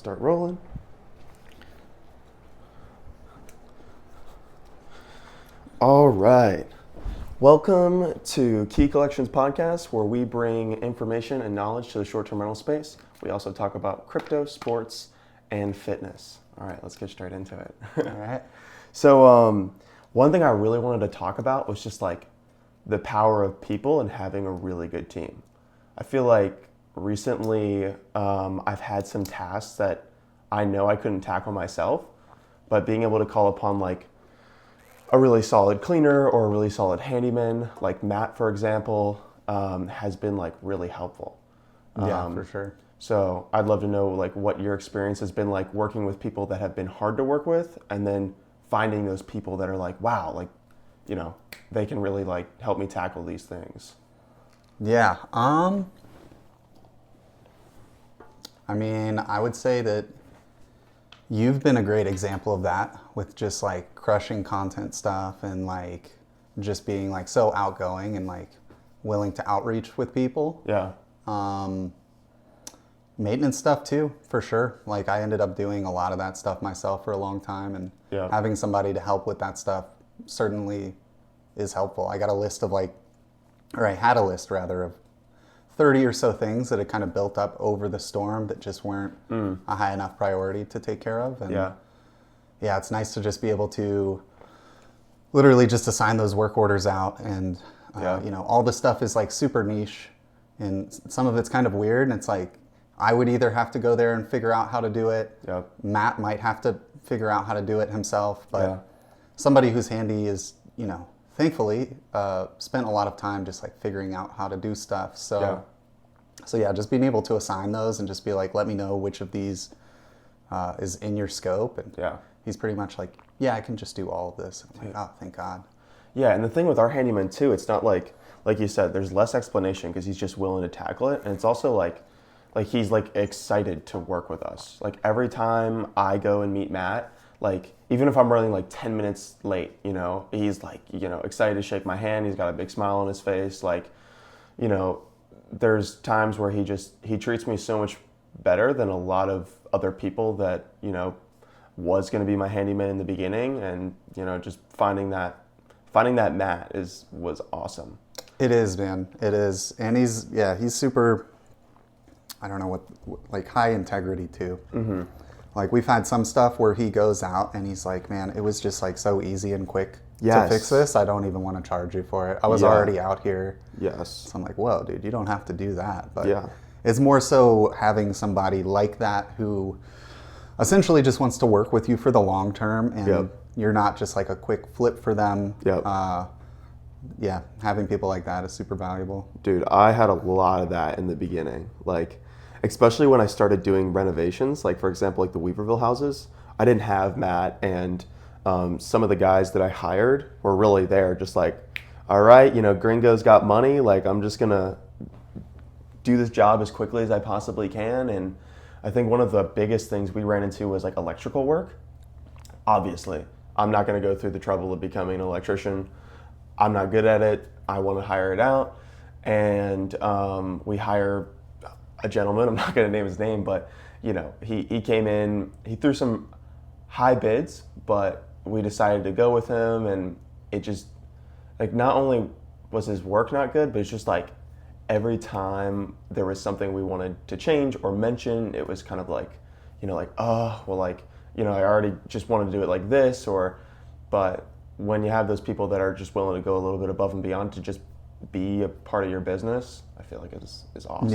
Start rolling. All right. Welcome to Key Collections Podcast, where we bring information and knowledge to the short-term rental space. We also talk about crypto, sports, and fitness. All right, let's get straight into it. All right. So one thing I really wanted to talk about was just like the power of people and having a really good team. I feel like recently I've had some tasks that I know I couldn't tackle myself, but being able to call upon like a really solid cleaner or a really solid handyman, like Matt, for example, has been like really helpful. Yeah, for sure. So I'd love to know like what your experience has been like working with people that have been hard to work with, and then finding those people that are like, wow, like, you know, they can really like help me tackle these things. Yeah. I mean, I would say that you've been a great example of that with just like crushing content stuff and like just being like so outgoing and like willing to outreach with people. Yeah. Maintenance stuff too, for sure. Like I ended up doing a lot of that stuff myself for a long time, and having somebody to help with that stuff certainly is helpful. I got a list of like, or I had a list rather of 30 or so things that had kind of built up over the storm that just weren't a high enough priority to take care of. And yeah, it's nice to just be able to literally just assign those work orders out. And, you know, all the stuff is like super niche, and some of it's kind of weird. And it's like, I would either have to go there and figure out how to do it. Matt might have to figure out how to do it himself. But somebody who's handy is, you know, thankfully spent a lot of time just like figuring out how to do stuff. So yeah, just being able to assign those and just be like, let me know which of these is in your scope. And he's pretty much like, yeah, I can just do all of this. I'm like, oh, thank God. Yeah, and the thing with our handyman too, it's not like you said, there's less explanation because he's just willing to tackle it. And it's also like he's like excited to work with us. Like every time I go and meet Matt, like even if I'm running like 10 minutes late, you know, he's like, you know, excited to shake my hand. He's got a big smile on his face. Like, you know, there's times where he treats me so much better than a lot of other people that, you know, was going to be my handyman in the beginning. And, you know, just finding that Matt was awesome. It is, man. It is. And he's super, I don't know what like high integrity too. Mm-hmm. Like we've had some stuff where he goes out and he's like, man, it was just like so easy and quick to fix this. I don't even want to charge you for it. I was already out here. Yes. So I'm like, whoa, dude, you don't have to do that. But it's more so having somebody like that who essentially just wants to work with you for the long term, and you're not just like a quick flip for them. Having people like that is super valuable. Dude, I had a lot of that in the beginning. Like, especially when I started doing renovations, like for example, like the Weaverville houses, I didn't have Matt, and some of the guys that I hired were really there just like, all right, you know, Gringo's got money, like I'm just gonna do this job as quickly as I possibly can. And I think one of the biggest things we ran into was like electrical work. Obviously, I'm not gonna go through the trouble of becoming an electrician. I'm not good at it. I want to hire it out. And we hire a gentleman, I'm not going to name his name, but you know, he came in, he threw some high bids, but we decided to go with him. And it just like, not only was his work not good, but it's just like every time there was something we wanted to change or mention, it was kind of like, you know, like, oh, well, like, you know, I already just wanted to do it like this, but when you have those people that are just willing to go a little bit above and beyond to just be a part of your business, I feel like it's awesome.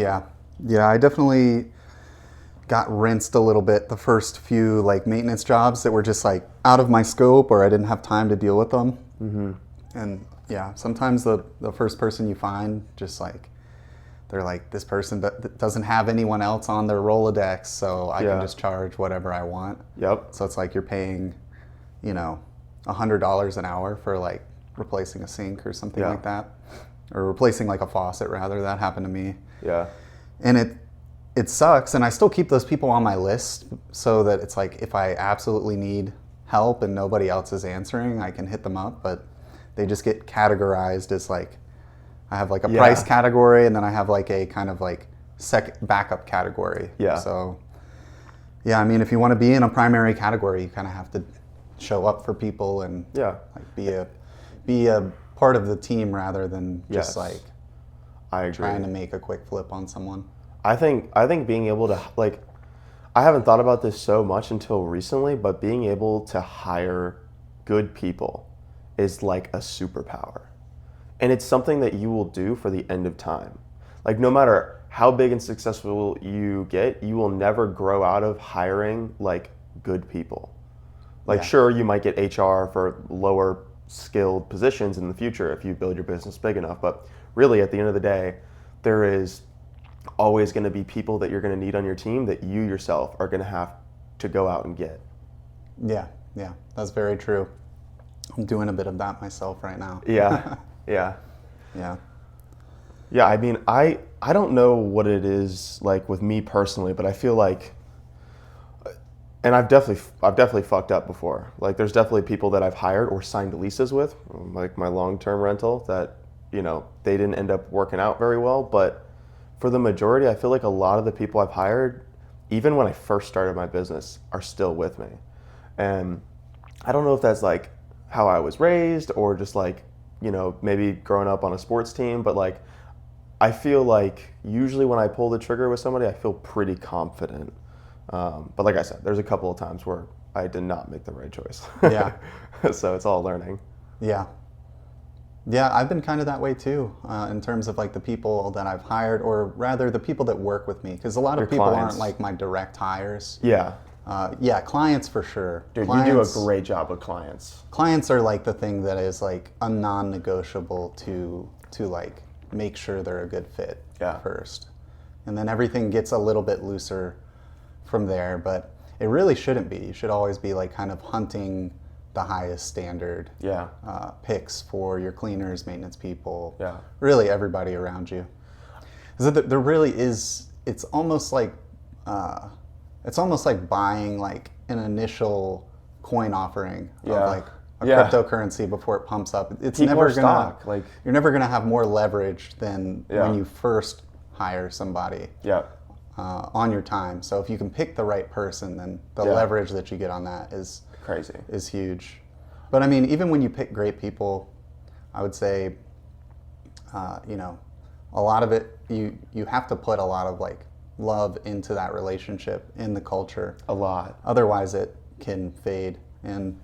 Yeah, I definitely got rinsed a little bit the first few like maintenance jobs that were just like out of my scope, or I didn't have time to deal with them. Mm-hmm. And yeah, sometimes the first person you find, just like, they're like, this person doesn't have anyone else on their Rolodex, so I can just charge whatever I want. So it's like you're paying, you know, $100 an hour for like replacing a sink or something like that, or replacing like a faucet rather. That happened to me. And it sucks, and I still keep those people on my list so that it's like if I absolutely need help and nobody else is answering, I can hit them up. But they just get categorized as like, I have like a price category, and then I have like a kind of like backup category. So Yeah, I mean, if you want to be in a primary category, you kind of have to show up for people and Yeah. like be a part of the team rather than just Yes. like I agree. trying to make a quick flip on someone. I think being able to like, I haven't thought about this so much until recently, but being able to hire good people is like a superpower. And it's something that you will do for the end of time. Like no matter how big and successful you get, you will never grow out of hiring like good people. Like Yeah. sure, you might get HR for lower skilled positions in the future if you build your business big enough, but really at the end of the day, there is always going to be people that you're going to need on your team that you yourself are going to have to go out and get. Yeah, yeah, that's very true. I'm doing a bit of that myself right now. Yeah. Yeah. Yeah. Yeah, I mean, I don't know what it is like with me personally, but I feel like, and I've definitely fucked up before. Like, there's definitely people that I've hired or signed leases with, like my long-term rental, that they didn't end up working out very well. But for the majority, I feel like a lot of the people I've hired, even when I first started my business, are still with me, and I don't know if that's like how I was raised or just like maybe growing up on a sports team, but like I feel like usually when I pull the trigger with somebody, I feel pretty confident. But like I said, there's a couple of times where I did not make the right choice. Yeah. So it's all learning. Yeah. Yeah, I've been kind of that way too, in terms of like the people that I've hired, or rather the people that work with me, because a lot of Your people clients. aren't like my direct hires. Yeah. Yeah, clients for sure. Dude, Clients, you do a great job with clients. clients are like the thing that is like a non-negotiable to like make sure they're a good fit first, and then everything gets a little bit looser from there. But it really shouldn't be. You should always be like kind of hunting the highest standard picks for your cleaners, maintenance people, really everybody around you. So there really is. It's almost like buying like an initial coin offering of like a cryptocurrency before it pumps up. It's People never are gonna stock. Like you're never gonna have more leverage than when you first hire somebody on your time. So if you can pick the right person, then the leverage that you get on that is crazy. Is huge. But I mean, even when you pick great people, I would say, a lot of it you have to put a lot of like love into that relationship, in the culture. A lot. Otherwise, it can fade. And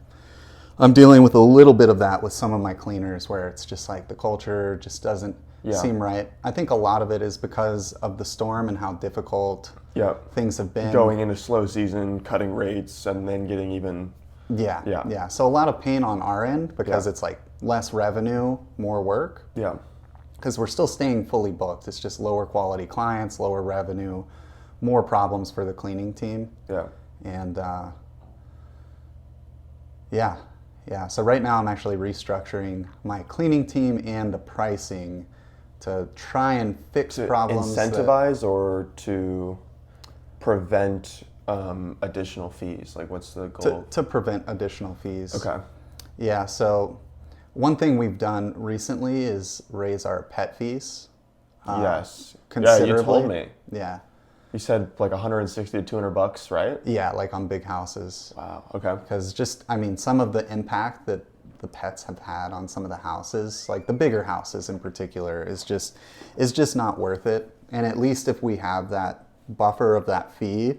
I'm dealing with a little bit of that with some of my cleaners, where it's just like the culture just doesn't seem right. I think a lot of it is because of the storm and how difficult things have been. Going into slow season, cutting rates, and then getting even... Yeah. So a lot of pain on our end because it's like less revenue, more work. Yeah. Because we're still staying fully booked. It's just lower quality clients, lower revenue, more problems for the cleaning team. Yeah. And so right now I'm actually restructuring my cleaning team and the pricing to try and fix problems. Incentivize or to prevent additional fees? Like, what's the goal? To prevent additional fees. Okay. Yeah, so one thing we've done recently is raise our pet fees. Yes. Considerably. Yeah, you told me. Yeah. You said like $160 to $200, right? Yeah, like on big houses. Wow. Okay. Because some of the impact that the pets have had on some of the houses, like the bigger houses in particular, is just not worth it. And at least if we have that buffer of that fee,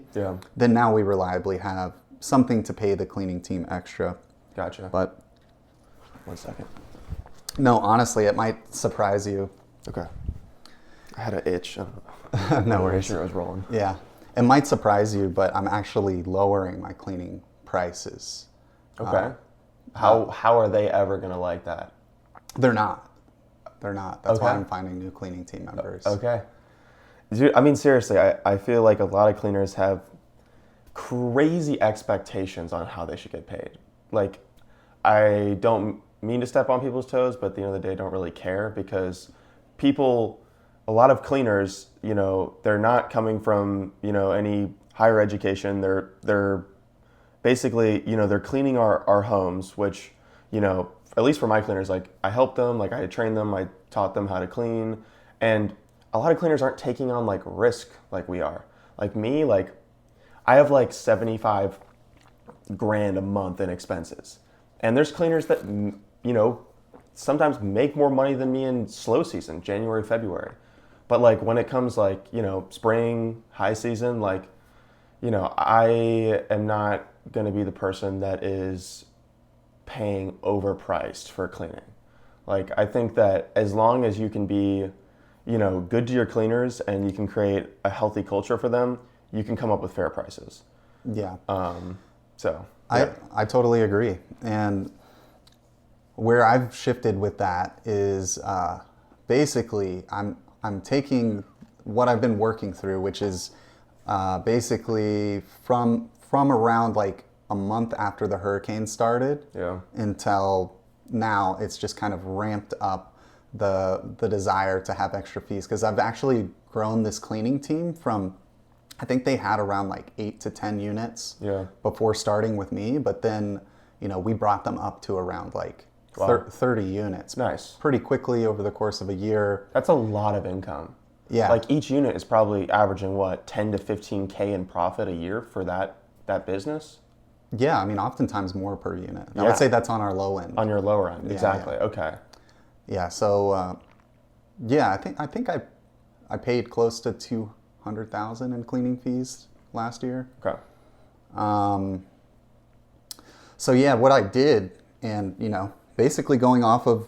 then now we reliably have something to pay the cleaning team extra. Gotcha. But 1 second. No, honestly, it might surprise you. Okay. I had an itch. I don't know. No worries. Sure, I was rolling. Yeah, it might surprise you, but I'm actually lowering my cleaning prices. Okay. How are they ever gonna like that? They're not. That's why I'm finding new cleaning team members. Okay. Dude, I mean, seriously, I feel like a lot of cleaners have crazy expectations on how they should get paid. Like, I don't mean to step on people's toes, but at the end of the day, I don't really care, because a lot of cleaners, they're not coming from, any higher education. They're basically, they're cleaning our homes, which, at least for my cleaners, like I helped them, like I trained them, I taught them how to clean. And a lot of cleaners aren't taking on like risk like we are. Like me, like I have like 75 grand a month in expenses. And there's cleaners that, sometimes make more money than me in slow season, January, February. But like when it comes like, spring, high season, like, I am not going to be the person that is paying overpriced for cleaning. Like, I think that as long as you can be, good to your cleaners and you can create a healthy culture for them, you can come up with fair prices. Yeah. So yeah. I totally agree. And where I've shifted with that is basically I'm taking what I've been working through, which is basically from around like a month after the hurricane started until now, it's just kind of ramped up the desire to have extra fees, because I've actually grown this cleaning team from, I think they had around like 8 to 10 units before starting with me, but then we brought them up to around like 30 units. Nice. Pretty quickly over the course of a year. That's a lot of income. Yeah. Like each unit is probably averaging what, 10 to 15K in profit a year for that business? Yeah, I mean, oftentimes more per unit. I would say that's on our low end. On your lower end, exactly. Yeah. Okay. Yeah. So, I think I paid close to $200,000 in cleaning fees last year. Okay. So yeah, what I did, and basically going off of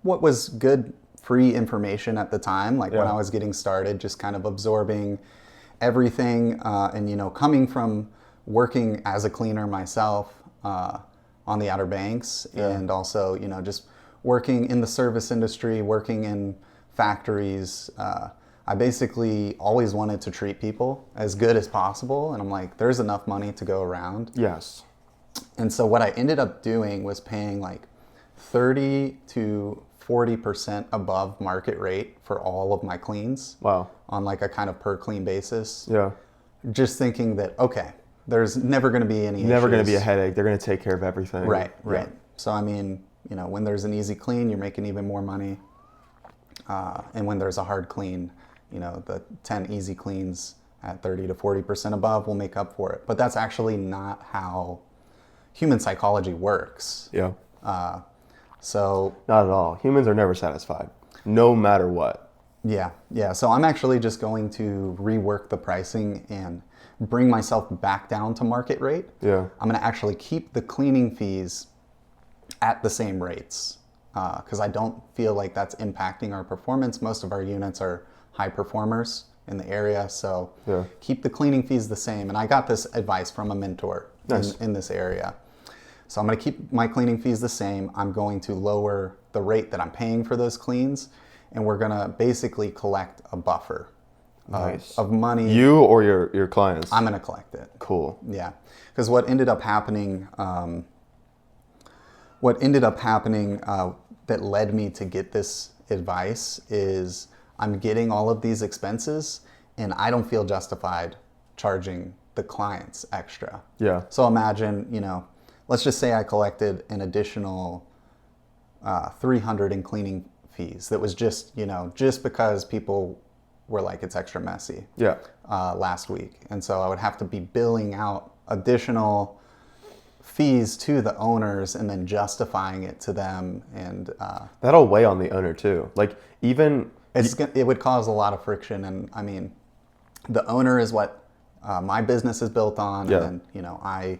what was good free information at the time, like when I was getting started, just kind of absorbing everything, and coming from working as a cleaner myself on the Outer Banks, and also just working in the service industry, working in factories. I basically always wanted to treat people as good as possible, and I'm like, there's enough money to go around. Yes. And so what I ended up doing was paying like 30 to 40% above market rate for all of my cleans. Wow. On like a kind of per clean basis. Yeah. Just thinking that, okay, there's never going to be any Never going to issues. be a headache. They're going to take care of everything. Right. Yeah. So, I mean, when there's an easy clean, you're making even more money. And when there's a hard clean, the 10 easy cleans at 30 to 40% above will make up for it. But that's actually not how human psychology works. Yeah. So not at all. Humans are never satisfied, no matter what. Yeah. So I'm actually just going to rework the pricing and bring myself back down to market rate. Yeah. I'm going to actually keep the cleaning fees at the same rates, because I don't feel like that's impacting our performance. Most of our units are high performers in the area, so keep the cleaning fees the same. And I got this advice from a mentor in this area. So I'm going to keep my cleaning fees the same. I'm going to lower the rate that I'm paying for those cleans, and we're going to basically collect a buffer of money. You or your clients? I'm going to collect it. Cool. Yeah. Because what ended up happening that led me to get this advice is I'm getting all of these expenses, and I don't feel justified charging the clients extra. Yeah. So imagine, let's just say I collected an additional $300 in cleaning fees. That was just because people were like, it's extra messy. Yeah. Last week, and so I would have to be billing out additional fees to the owners and then justifying it to them, and that'll weigh on the owner too. Like even it would cause a lot of friction. And I mean, the owner is what my business is built on, and then I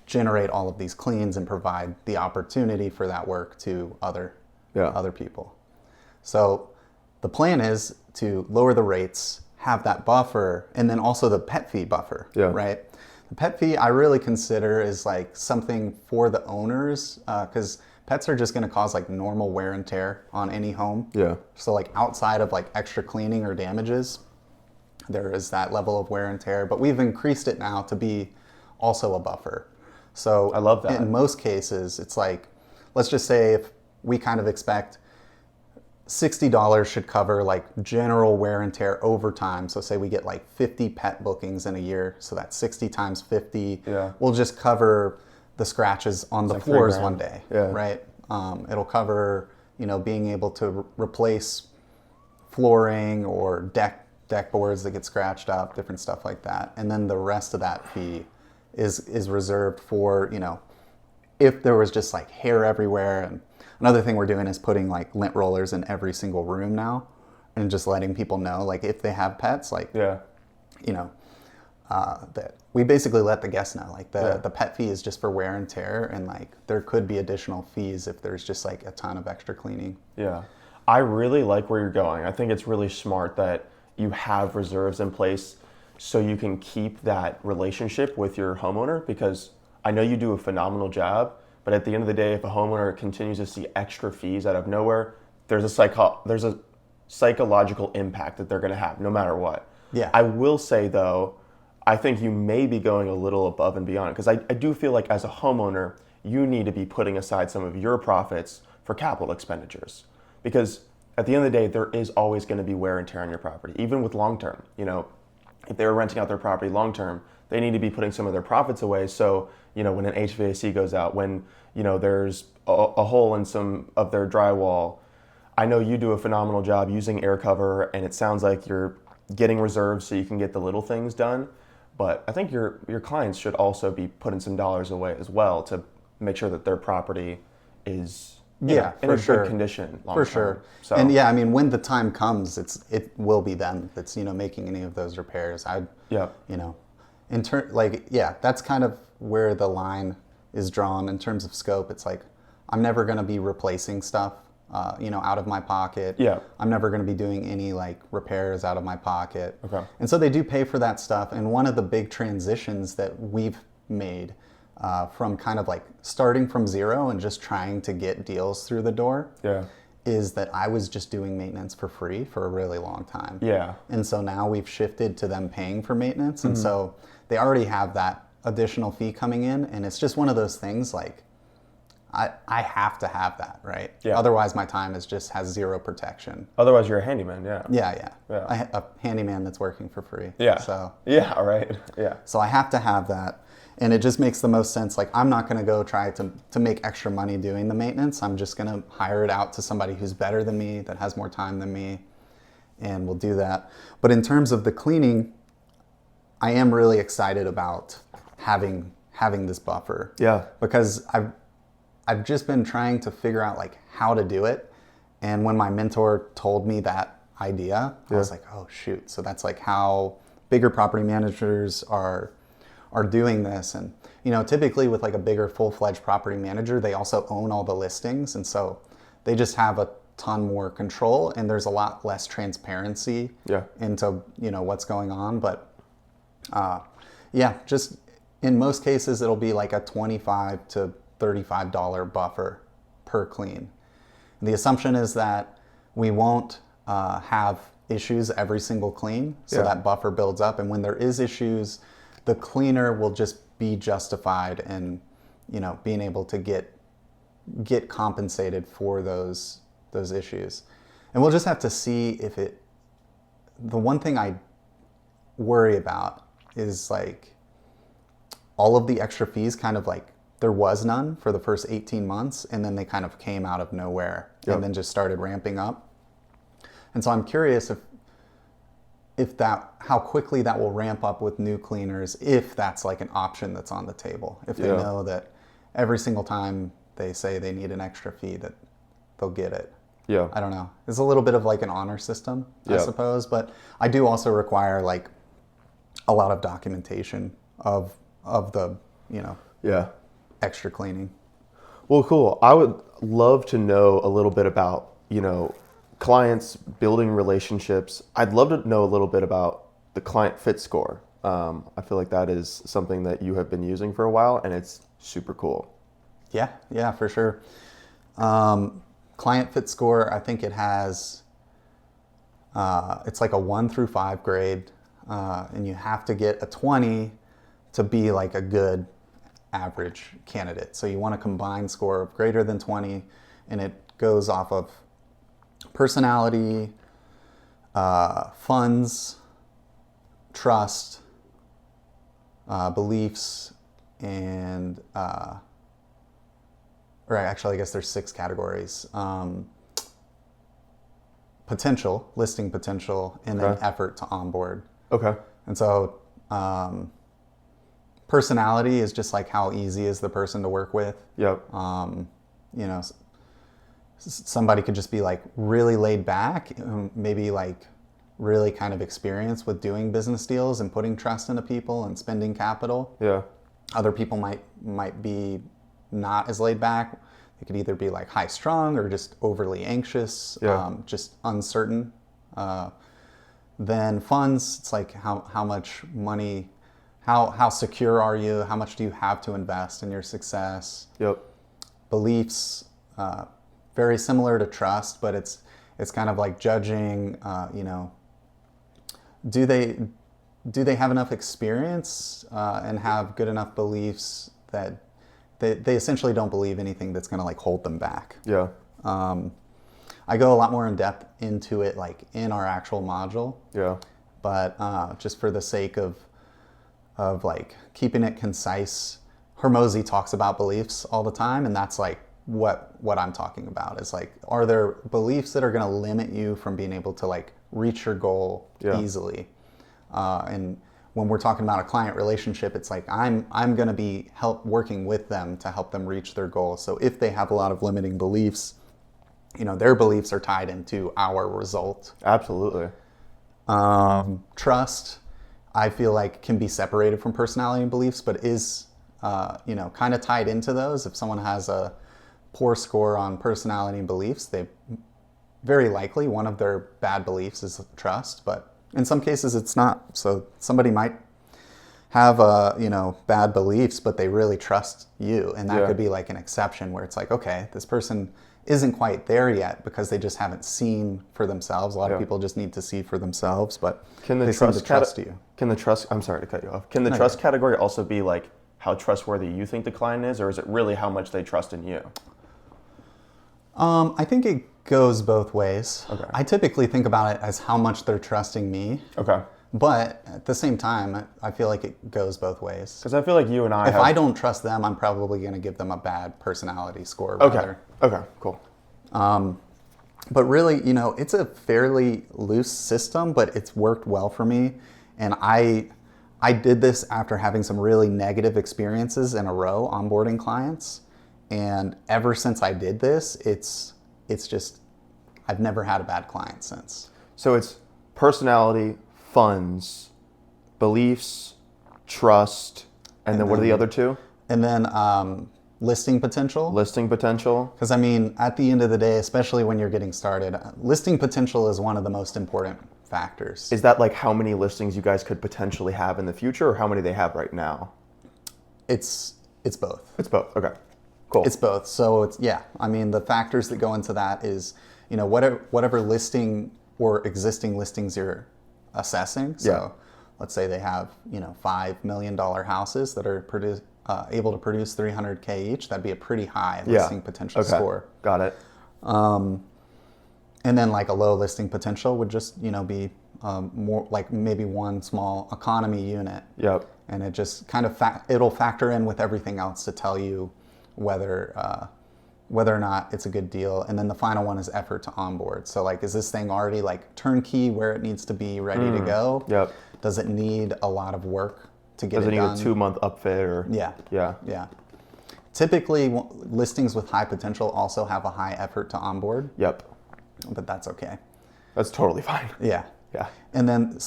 generate all of these cleans and provide the opportunity for that work to other people. So the plan is to lower the rates, have that buffer, and then also the pet fee buffer, right? The pet fee I really consider is like something for the owners, because pets are just going to cause like normal wear and tear on any home. Yeah. So like outside of like extra cleaning or damages, there is that level of wear and tear, but we've increased it now to be also a buffer. So I love that. In most cases, it's like, let's just say if we kind of expect $60 should cover like general wear and tear over time. So say we get like 50 pet bookings in a year. So that's 60 times 50. Yeah. We'll just cover the scratches on the like floors one day, yeah. right? It'll cover, being able to replace flooring or deck deck boards that get scratched up, different stuff like that. And then the rest of that fee is reserved for, if there was just like hair everywhere. And another thing we're doing is putting like lint rollers in every single room now, and just letting people know, like if they have pets, like, that we basically let the guests know, like the pet fee is just for wear and tear, and like there could be additional fees if there's just like a ton of extra cleaning. Yeah. I really like where you're going. I think it's really smart that you have reserves in place so you can keep that relationship with your homeowner, because I know you do a phenomenal job, but at the end of the day, if a homeowner continues to see extra fees out of nowhere, there's a psychological impact that they're going to have no matter what. Yeah. I will say though, I think you may be going a little above and beyond, because I do feel like as a homeowner, you need to be putting aside some of your profits for capital expenditures. Because at the end of the day, there is always going to be wear and tear on your property, even with long term. If they were renting out their property long term, they need to be putting some of their profits away. So, when an HVAC goes out, when, there's a hole in some of their drywall, I know you do a phenomenal job using air cover, and it sounds like you're getting reserves so you can get the little things done. But I think your clients should also be putting some dollars away as well to make sure that their property is in a good condition long term. For sure. So, and yeah, I mean, when the time comes, it will be them that's making any of those repairs. That's kind of where the line is drawn in terms of scope. It's like I'm never going to be replacing stuff. Out of my pocket. Yeah. I'm never going to be doing any like repairs out of my pocket. Okay. And so they do pay for that stuff. And one of the big transitions that we've made from kind of like starting from zero and just trying to get deals through the door is that I was just doing maintenance for free for a really long time. Yeah. And so now we've shifted to them paying for maintenance. And so they already have that additional fee coming in. And it's just one of those things like, I have to have that, right? Yeah. Otherwise, my time has zero protection. Otherwise, you're a handyman, yeah. Yeah. A handyman that's working for free. Yeah. So. Yeah, all right. Yeah. So I have to have that, and it just makes the most sense. Like I'm not going to go try to make extra money doing the maintenance. I'm just going to hire it out to somebody who's better than me, that has more time than me, and we'll do that. But in terms of the cleaning, I am really excited about having this buffer. Yeah. Because I've just been trying to figure out like how to do it. And when my mentor told me that idea, I was like, oh shoot. So that's like how bigger property managers are doing this. And, typically with like a bigger full-fledged property manager, they also own all the listings. And so they just have a ton more control, and there's a lot less transparency into, what's going on. But just in most cases, it'll be like a $25 to $35 buffer per clean. And the assumption is that we won't have issues every single clean, so that buffer builds up. And when there is issues, the cleaner will just be justified in, being able to get compensated for those issues. And we'll just have to see if the one thing I worry about is like all of the extra fees kind of like, there was none for the first 18 months, and then they kind of came out of nowhere and then just started ramping up. And so I'm curious how quickly that will ramp up with new cleaners, if that's like an option that's on the table. If they know that every single time they say they need an extra fee, that they'll get it. Yeah. I don't know. It's a little bit of like an honor system, I suppose, but I do also require like a lot of documentation of the, extra cleaning. Well, cool. I would love to know a little bit about, clients building relationships. I'd love to know a little bit about the client fit score. I feel like that is something that you have been using for a while, and it's super cool. Yeah, for sure. Client fit score, I think it has, it's like a 1 through 5 grade, and you have to get a 20 to be like a good average candidate. So you want a combined score of greater than 20, and it goes off of personality, funds, trust, beliefs, and or actually I guess there's 6 categories. listing potential, and then effort to onboard. Okay. And so personality is just like how easy is the person to work with. Yep. You know, somebody could just be like really laid back, maybe like really kind of experienced with doing business deals and putting trust into people and spending capital. Yeah. Other people might be not as laid back. They could either be like high strung or just overly anxious, just uncertain. Then funds, it's like how much money, how secure are you? How much do you have to invest in your success? Yep. Beliefs, very similar to trust, but it's kind of like judging, do they have enough experience and have good enough beliefs that they essentially don't believe anything that's going to like hold them back. Yeah. I go a lot more in depth into it like in our actual module. Yeah. But just for the sake of like keeping it concise, Hormozy talks about beliefs all the time, and that's like what I'm talking about is like, are there beliefs that are going to limit you from being able to like reach your goal easily? And when we're talking about a client relationship, it's like I'm going to be working with them to help them reach their goal. So if they have a lot of limiting beliefs, their beliefs are tied into our result. Absolutely. Trust, I feel like, can be separated from personality and beliefs, but is kind of tied into those. If someone has a poor score on personality and beliefs, they very likely one of their bad beliefs is trust, but in some cases it's not. So somebody might have bad beliefs, but they really trust you, and that could be like an exception where it's like, okay, this person isn't quite there yet because they just haven't seen for themselves. A lot of people just need to see for themselves, but they seem to trust you. I'm sorry to cut you off. Can the trust category also be like how trustworthy you think the client is, or is it really how much they trust in you? I think it goes both ways. Okay. I typically think about it as how much they're trusting me. Okay. But at the same time, I feel like it goes both ways. Because I feel like you and I If I don't trust them, I'm probably going to give them a bad personality score. Okay. Okay, cool. But really, it's a fairly loose system, but it's worked well for me. And I did this after having some really negative experiences in a row onboarding clients. And ever since I did this, it's just, I've never had a bad client since. So it's personality, funds, beliefs, trust, and then what are the other two? And then listing potential. Listing potential. Because at the end of the day, especially when you're getting started, listing potential is one of the most important factors. Is that like how many listings you guys could potentially have in the future, or how many they have right now? It's both. It's both. Okay. Cool. It's both. So the factors that go into that is, whatever listing or existing listings you're assessing. So let's say they have, $5 million houses that are able to produce $300K each. That'd be a pretty high listing potential score. Got it. And then like a low listing potential would just, be more like maybe one small economy unit. Yep. And it just kind of it'll factor in with everything else to tell you whether or not it's a good deal. And then the final one is effort to onboard. So like, is this thing already like turnkey where it needs to be ready to go? Yep. Does it need a lot of work to get it done? Does it need a 2-month upfit or? Yeah. Typically, listings with high potential also have a high effort to onboard. Yep. But that's okay. That's totally fine. Yeah. Yeah. And then,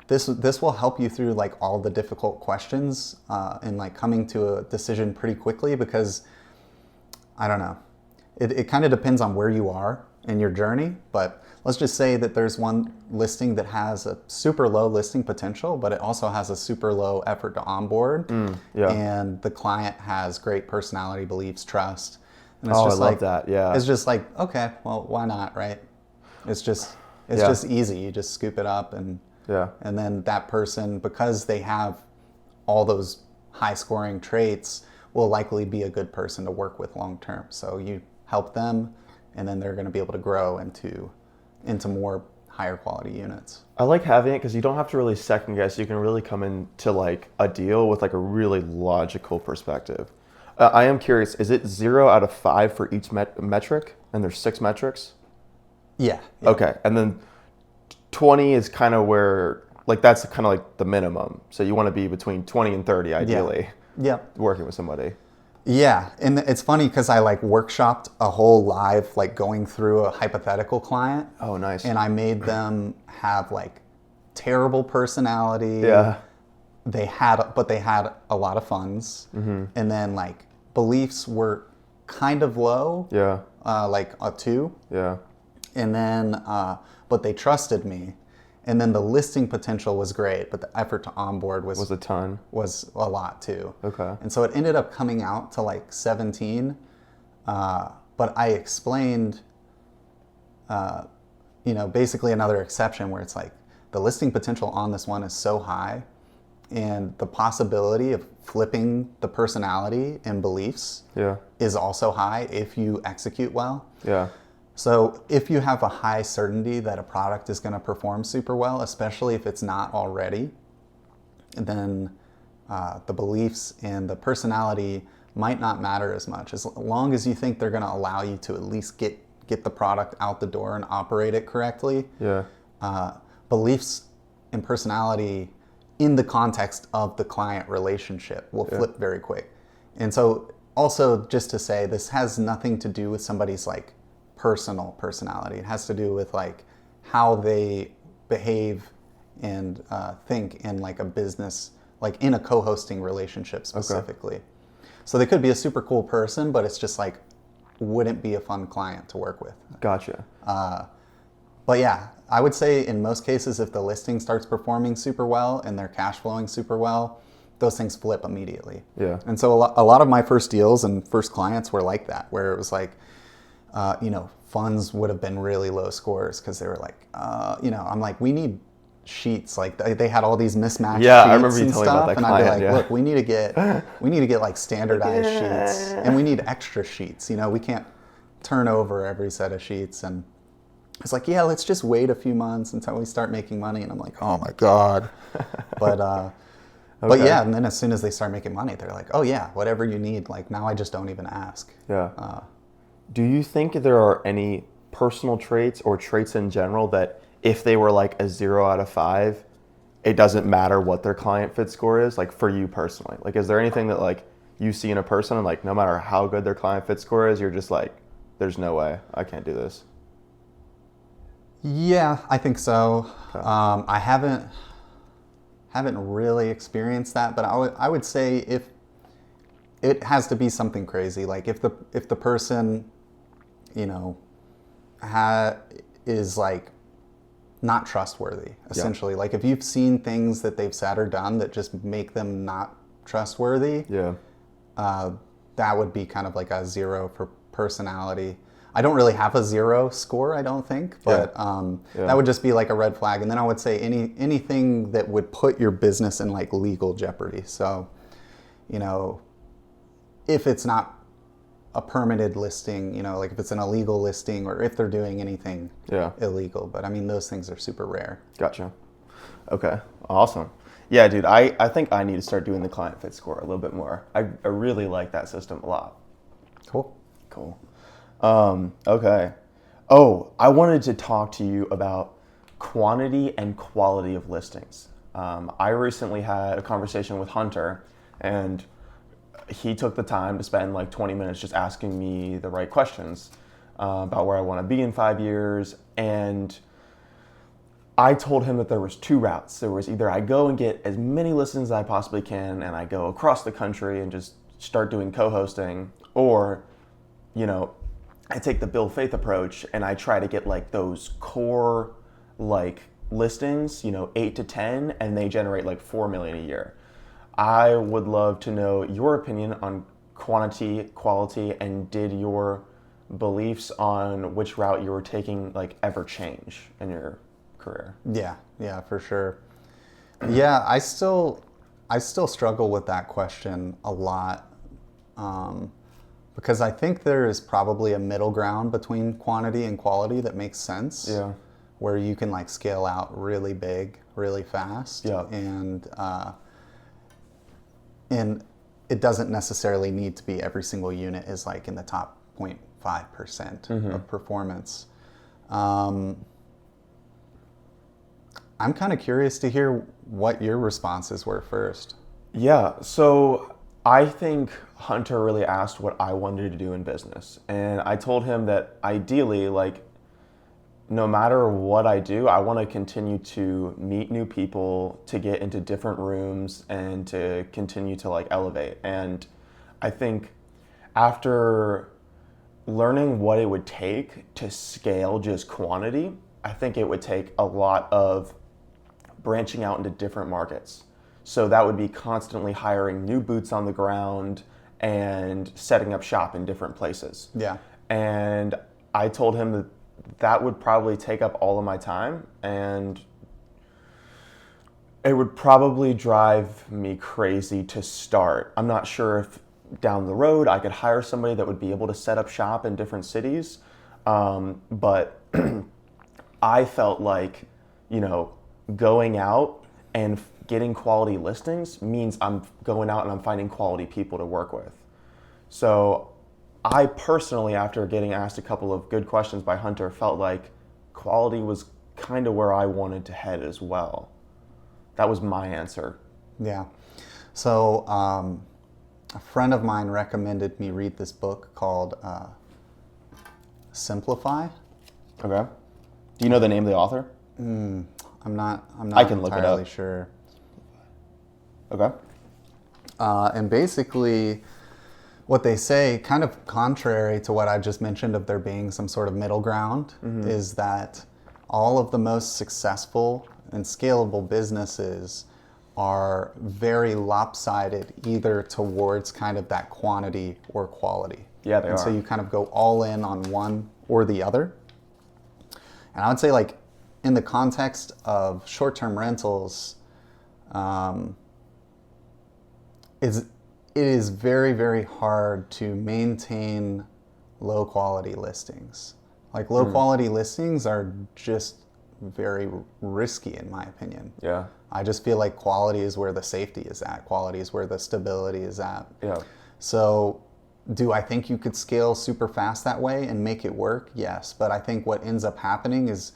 this will help you through like all the difficult questions and like coming to a decision pretty quickly, because I don't know. It kind of depends on where you are in your journey, but let's just say that there's one listing that has a super low listing potential, but it also has a super low effort to onboard. And the client has great personality, beliefs, trust. And it's just I love that. Yeah. It's just like, okay, well, why not, right? It's just easy. You just scoop it up and then that person, because they have all those high scoring traits, will likely be a good person to work with long term. So you help them, and then they're going to be able to grow into more higher quality units. I like having it because you don't have to really second guess. You can really come into like a deal with like a really logical perspective. I am curious, is it 0 out of 5 for each metric, and there's 6 metrics? Yeah. Okay. And then 20 is kind of where, like, that's kind of like the minimum. So you want to be between 20 and 30, ideally, working with somebody. Yeah, and it's funny because I like workshopped a whole live, like going through a hypothetical client. Oh, nice. And I made them have like terrible personality. Yeah. But they had a lot of funds. And then like beliefs were kind of low. Yeah. Like a 2. Yeah. And then, but they trusted me. And then the listing potential was great, but the effort to onboard was a ton. Was a lot too. Okay. And so it ended up coming out to like 17. But I explained, basically another exception where it's like the listing potential on this one is so high, and the possibility of flipping the personality and beliefs is also high if you execute well. Yeah. So if you have a high certainty that a product is going to perform super well, especially if it's not already, then the beliefs and the personality might not matter as much. As long as you think they're going to allow you to at least get the product out the door and operate it correctly. Yeah. Beliefs and personality in the context of the client relationship will flip very quick. And so also just to say, this has nothing to do with somebody's like personal personality. It has to do with like how they behave and think in like a business, like in a co-hosting relationship specifically. Okay. So they could be a super cool person, but it's just like wouldn't be a fun client to work with. Gotcha. But yeah, I would say in most cases, if the listing starts performing super well and they're cash flowing super well, those things flip immediately. Yeah. And so a lot of my first deals and first clients were like that, where it was like, funds would have been really low scores because they were like, I'm like, we need sheets. Like they had all these mismatched sheets I remember you telling me about that and client. I'd be like, look, we need to get like standardized sheets, and we need extra sheets. We can't turn over every set of sheets. And it's like, yeah, let's just wait a few months until we start making money. And I'm like, oh my God. But yeah, and then as soon as they start making money, they're like, oh yeah, whatever you need. Like now I just don't even ask. Yeah. Do you think there are any personal traits or traits in general that if they were like a 0 out of 5, it doesn't matter what their client fit score is, like for you personally? Like, is there anything that like you see in a person and like no matter how good their client fit score is, you're just like, there's no way I can't do this? Yeah, I think so. Okay. I haven't really experienced that, but I would say if it has to be something crazy, like if the person, is like not trustworthy, essentially. Like if you've seen things that they've said or done that just make them not trustworthy, that would be kind of like a 0 for personality. I don't really have a 0 score, I don't think, but that would just be like a red flag. And then I would say anything that would put your business in like legal jeopardy. So, if it's not a permitted listing, like if it's an illegal listing or if they're doing anything illegal. But I mean, those things are super rare. Gotcha. Okay, awesome. Yeah, dude, I think I need to start doing the client fit score a little bit more. I really like that system a lot. Cool. Okay. Oh, I wanted to talk to you about quantity and quality of listings. I recently had a conversation with Hunter, and he took the time to spend like 20 minutes just asking me the right questions about where I want to be in 5 years. And I told him that there was 2 routes. There was either I go and get as many listings as I possibly can, and I go across the country and just start doing co-hosting, or, I take the Bill Faith approach and I try to get like those core like listings, 8 to 10, and they generate like 4 million a year. I would love to know your opinion on quantity, quality, and did your beliefs on which route you were taking like ever change in your career? Yeah, for sure. Yeah, I still struggle with that question a lot. Because I think there is probably a middle ground between quantity and quality that makes sense. Yeah. Where you can like scale out really big, really fast. Yeah. And it doesn't necessarily need to be every single unit is like in the top 0.5% of performance. Um, I'm kind of curious to hear what your responses were first. Yeah, so I think Hunter really asked what I wanted to do in business. And I told him that ideally, like, no matter what I do, I want to continue to meet new people, to get into different rooms, and to continue to like elevate. And I think after learning what it would take to scale just quantity, I think it would take a lot of branching out into different markets. So that would be constantly hiring new boots on the ground and setting up shop in different places. Yeah. And I told him that that would probably take up all of my time, and it would probably drive me crazy to start. I'm not sure if down the road I could hire somebody that would be able to set up shop in different cities. But I felt like, going out and getting quality listings means I'm going out and I'm finding quality people to work with. So I personally, after getting asked a couple of good questions by Hunter, felt like quality was kind of where I wanted to head as well. That was my answer. Yeah. So a friend of mine recommended me read this book called Simplify. Okay. Do you know the name of the author? I'm not I can look it entirely up. sure. Okay. And basically, what they say, kind of contrary to what I just mentioned of there being some sort of middle ground, is that all of the most successful and scalable businesses are very lopsided either towards kind of that quantity or quality. Yeah, they and are. So you kind of go all in on one or the other. And I would say, like, in the context of short-term rentals, it is very, very hard to maintain low-quality listings. Like, low-quality listings are just very risky, in my opinion. Yeah. I just feel like quality is where the safety is at. Quality is where the stability is at. Yeah. So do I think you could scale super fast that way and make it work? Yes. But I think what ends up happening is,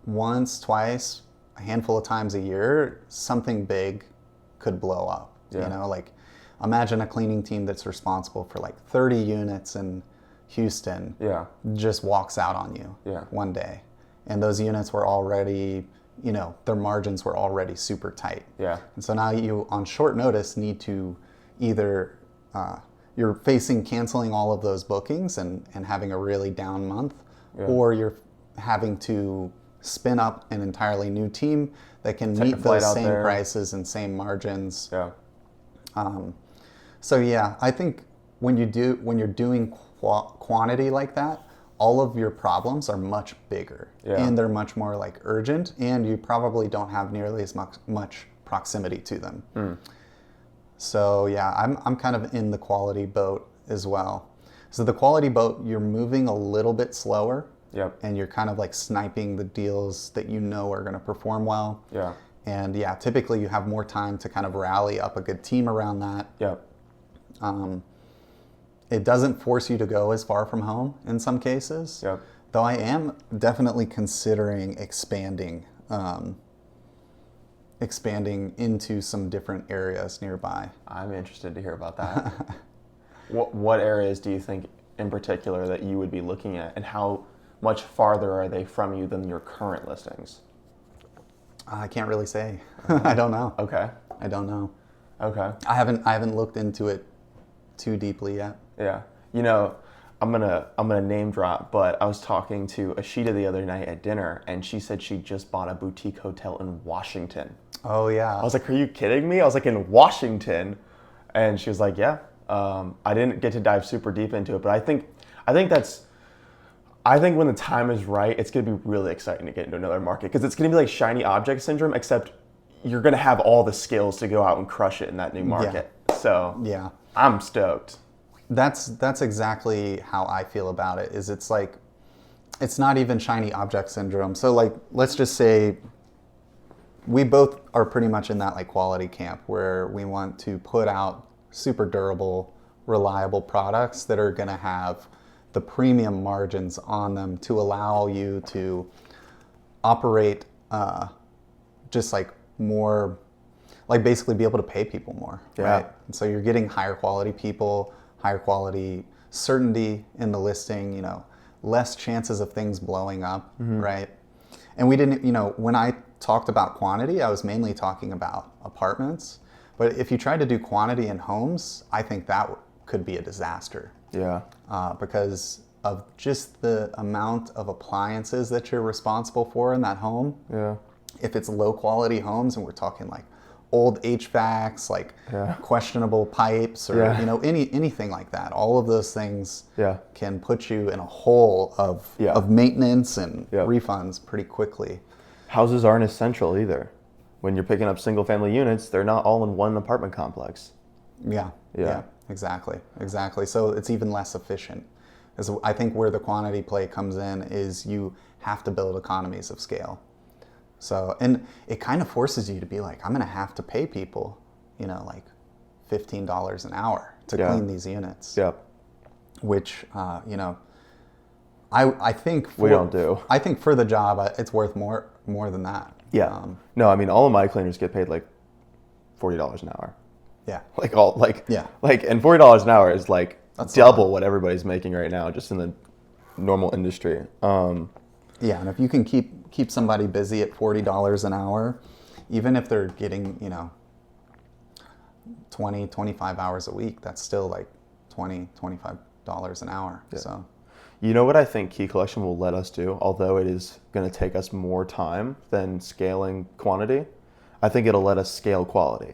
once, twice, a handful of times a year, something big could blow up. Yeah. Like, imagine a cleaning team that's responsible for like 30 units in Houston just walks out on you one day. And those units were already, their margins were already super tight. Yeah. And so now you, on short notice, need to either, you're facing canceling all of those bookings and having a really down month, or you're having to spin up an entirely new team that can meet those same prices and same margins. Yeah. So yeah, I think when you're doing quantity like that, all of your problems are much bigger and they're much more like urgent, and you probably don't have nearly as much proximity to them. So yeah, I'm kind of in the quality boat as well. So the quality boat, you're moving a little bit slower. Yep. And you're kind of like sniping the deals that are going to perform well. Yeah. And yeah, typically you have more time to kind of rally up a good team around that. Yep. It doesn't force you to go as far from home in some cases. Yep. Though I am definitely considering expanding into some different areas nearby. I'm interested to hear about that. What areas do you think in particular that you would be looking at, and how much farther are they from you than your current listings? I can't really say. I don't know. Okay. I don't know. Okay. I haven't looked into it too deeply yet. Yeah. I'm gonna name drop, but I was talking to Ashita the other night at dinner, and she said she just bought a boutique hotel in Washington. Oh yeah. I was like, are you kidding me? I was like, in Washington? And she was like, yeah. I didn't get to dive super deep into it, but I think when the time is right, it's going to be really exciting to get into another market, because it's going to be like shiny object syndrome, except you're going to have all the skills to go out and crush it in that new market. Yeah. So yeah, I'm stoked. That's exactly how I feel about it. It's like, it's not even shiny object syndrome. So like, let's just say we both are pretty much in that like quality camp where we want to put out super durable, reliable products that are going to have the premium margins on them to allow you to operate just like more, like basically be able to pay people more, right? And so you're getting higher quality people, higher quality certainty in the listing, you know, less chances of things blowing up, right? And we didn't, you know, when I talked about quantity, I was mainly talking about apartments. But if you try to do quantity in homes, I think that could be a disaster. Yeah. Because of just the amount of appliances that you're responsible for in that home. Yeah. If it's low quality homes and we're talking like old HVACs, like questionable pipes or you know anything like that, all of those things can put you in a hole of maintenance and refunds pretty quickly. Houses aren't essential either. When you're picking up single family units, they're not all in one apartment complex. Yeah, exactly. So it's even less efficient. As I think where the quantity play comes in is you have to build economies of scale. So, and it kind of forces you to be like, I'm going to have to pay people, you know, like $15 an hour to clean these units. Yeah. Which, you know, I think we don't do. I think for the job, it's worth more than that. Yeah. No, I mean, all of my cleaners get paid like $40 an hour. Yeah. And $40 an hour is like That's double what everybody's making right now, just in the normal industry. Yeah, and if you can keep somebody busy at $40 an hour, even if they're getting, you know, 20, 25 hours a week, that's still like $20, $25 an hour. Yeah. So, you know what I think Key Collection will let us do, although it is going to take us more time than scaling quantity, I think it'll let us scale quality.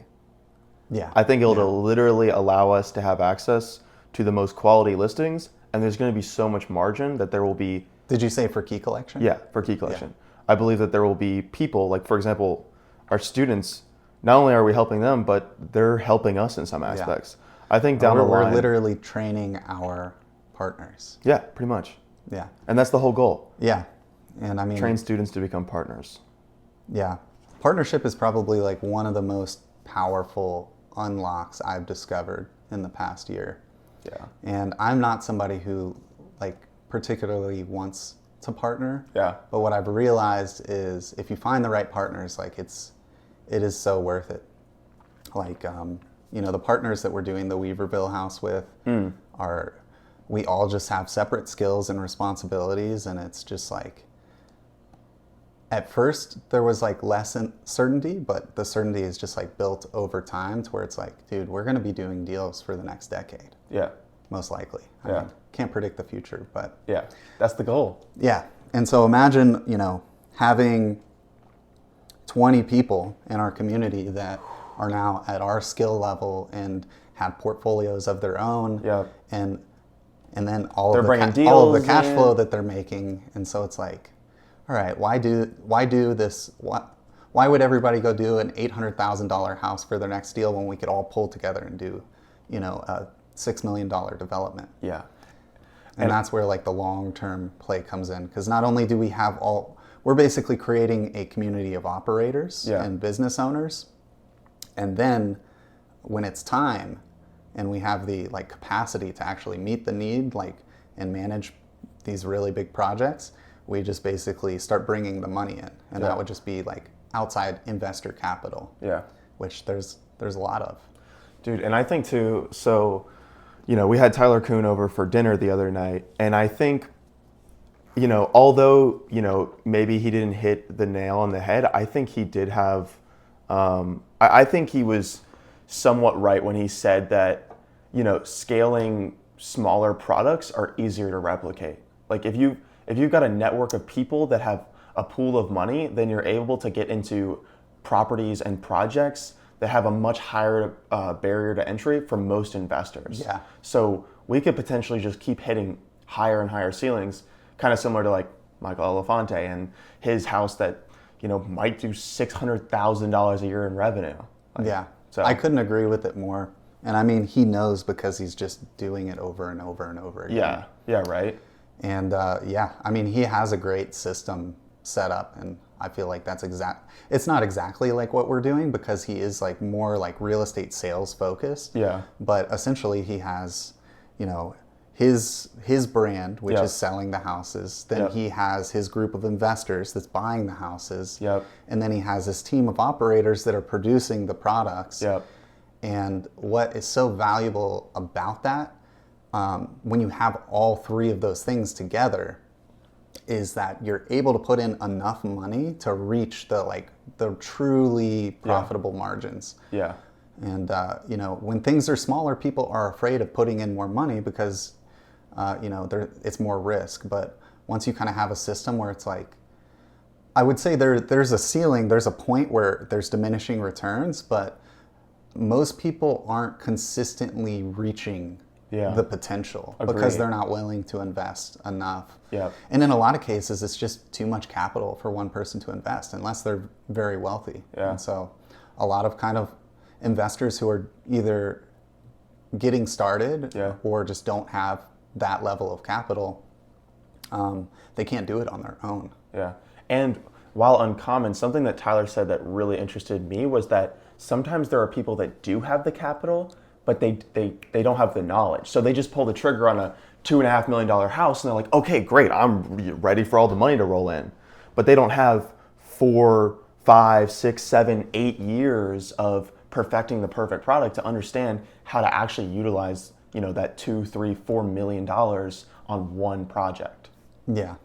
Yeah. I think it'll literally allow us to have access to the most quality listings, and there's going to be so much margin that there will be... Did you say for Key Collection? Yeah, for Key Collection. Yeah. I believe that there will be people, like for example, our students, not only are we helping them, but they're helping us in some aspects. I think down the line... We're literally training our partners. Yeah, pretty much. Yeah. And that's the whole goal. Yeah. And I mean... Train students to become partners. Yeah. Partnership is probably like one of the most powerful unlocks I've discovered in the past year. Yeah. And I'm not somebody who like particularly wants to partner. Yeah. But what I've realized is if you find the right partners, like it is so worth it. Like, you know, the partners that we're doing the Weaverville house with we all just have separate skills and responsibilities. And it's just like, at first there was like less certainty, but the certainty is just like built over time to where it's like, dude, we're going to be doing deals for the next decade. Yeah. Most likely. I mean, can't predict the future, but yeah, that's the goal. Yeah. And so imagine, you know, having 20 people in our community that are now at our skill level and have portfolios of their own. Yeah. And then all of the cash flow that they're making. And so it's like, all right, why do this? Why would everybody go do an $800,000 house for their next deal when we could all pull together and do, you know, a $6 million development? Yeah. And that's where like the long-term play comes in. Because not only do we have we're basically creating a community of operators and business owners. And then when it's time and we have the like capacity to actually meet the need, like, and manage these really big projects, we just basically start bringing the money in. And that would just be like outside investor capital. Yeah. Which there's a lot of. Dude, and I think too, so, you know, we had Tyler Kuhn over for dinner the other night, and I think, you know, although, you know, maybe he didn't hit the nail on the head, I think he did have, I think he was somewhat right when he said that, you know, scaling smaller products are easier to replicate. Like if you've got a network of people that have a pool of money, then you're able to get into properties and projects that have a much higher barrier to entry for most investors. Yeah. So we could potentially just keep hitting higher and higher ceilings, kind of similar to like Michael Elefante and his house that, you know, might do $600,000 a year in revenue. Like, yeah. So I couldn't agree with it more. And I mean, he knows because he's just doing it over and over and over again. Yeah. Yeah. Right. And I mean, he has a great system set up, and I feel like it's not exactly like what we're doing because he is like more like real estate sales focused. Yeah. But essentially he has, you know, his brand, which Yep. is selling the houses. Then Yep. he has his group of investors that's buying the houses. Yep. And then he has his team of operators that are producing the products. Yep. And what is so valuable about that, when you have all three of those things together, is that you're able to put in enough money to reach the truly profitable margins. Yeah. And when things are smaller, people are afraid of putting in more money because it's more risk. But once you kind of have a system where it's like, I would say there's a ceiling, there's a point where there's diminishing returns, but most people aren't consistently reaching the potential because they're not willing to invest enough. Yeah. And in a lot of cases, it's just too much capital for one person to invest unless they're very wealthy. Yeah. And so a lot of kind of investors who are either getting started or just don't have that level of capital, they can't do it on their own. Yeah. And while uncommon, something that Tyler said that really interested me was that sometimes there are people that do have the capital, but they don't have the knowledge. So they just pull the trigger on a $2.5 million house and they're like, okay, great, I'm ready for all the money to roll in. But they don't have 4, 5, 6, 7, 8 years of perfecting the perfect product to understand how to actually utilize, that $2, $3, $4 million on one project. Yeah.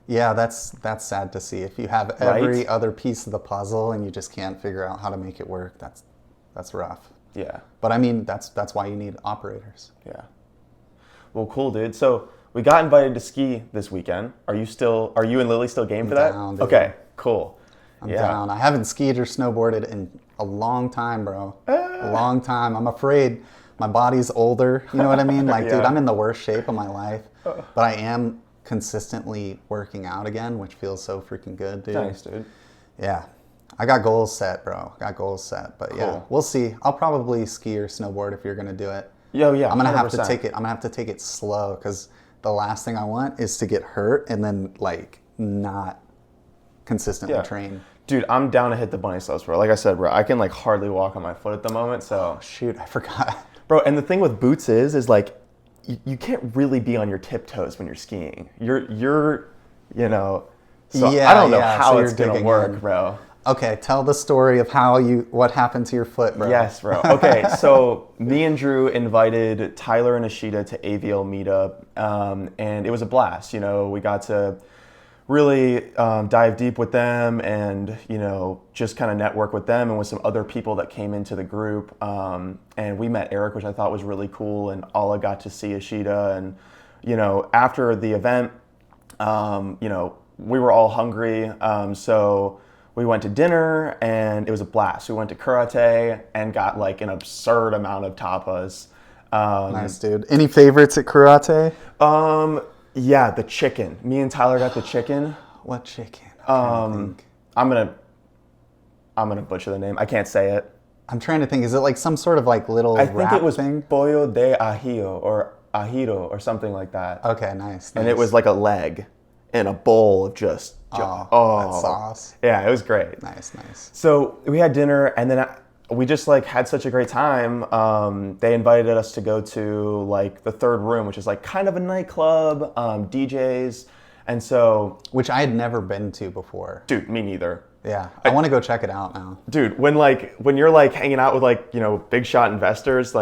That's sad to see. If you have every other piece of the puzzle and you just can't figure out how to make it work, that's rough. Yeah. But I mean, that's why you need operators. Yeah. Well, cool, dude. So we got invited to ski this weekend. Are you and Lily still game for that? Down, dude. Okay, cool. I'm down. I haven't skied or snowboarded in a long time, bro. A long time. I'm afraid my body's older. You know what I mean? Like, dude, I'm in the worst shape of my life. But I am consistently working out again, which feels so freaking good, dude. Nice, dude. Yeah. I got goals set, bro. But yeah, we'll see. I'll probably ski or snowboard if you're going to do it. Yeah. I'm going to have 100%. to take it slow because the last thing I want is to get hurt and then not consistently train. Dude, I'm down to hit the bunny slopes, bro. Like I said, bro, I can hardly walk on my foot at the moment, so. Oh, shoot, I forgot. Bro, and the thing with boots is like, you can't really be on your tiptoes when you're skiing. You're so I don't know how it's going to work, bro. Okay, tell the story of what happened to your foot, bro. Yes, bro. Okay, so me and Drew invited Tyler and Ashita to AVL meetup, and it was a blast. We got to really dive deep with them and, just kind of network with them and with some other people that came into the group. And we met Eric, which I thought was really cool, and Alla got to see Ashita. And, after the event, we were all hungry, so we went to dinner and it was a blast. We went to karate and got an absurd amount of tapas. Nice, dude. Any favorites at karate? Yeah, the chicken. Me and Tyler got the chicken. What chicken? I'm gonna butcher the name. I can't say it. I'm trying to think. Is it some sort of little I think it was thing? pollo de ajillo or ajito or something like that. Okay, nice. And it was like a leg in a bowl of just that sauce. Yeah, it was great. Nice. So we had dinner and then we just had such a great time. They invited us to go to the third room, which is kind of a nightclub, DJs. And so, which I had never been to before. Dude, me neither. Yeah, I want to go check it out now. Dude, when you're hanging out with big shot investors,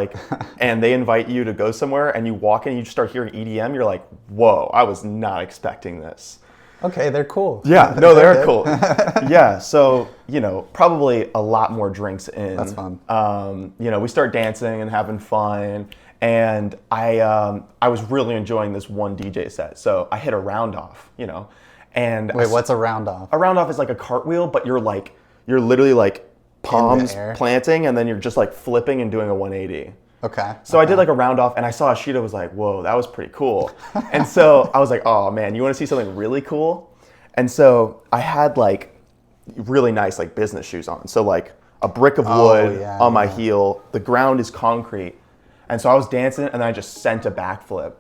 and they invite you to go somewhere and you walk in and you just start hearing EDM, you're like, whoa, I was not expecting this. Okay, they're cool. Yeah, no, they're cool. Yeah, so, probably a lot more drinks in. That's fun. We start dancing and having fun. And I was really enjoying this one DJ set. So I hit a round off, and wait, what's a round off? A round off is like a cartwheel, but you're literally palms planting and then you're just flipping and doing a 180. Okay. So I did a round off and I saw Ashita was like, whoa, that was pretty cool. And so I was like, oh man, you want to see something really cool? And so I had really nice business shoes on. So a brick of wood on my heel, the ground is concrete. And so I was dancing and then I just sent a backflip,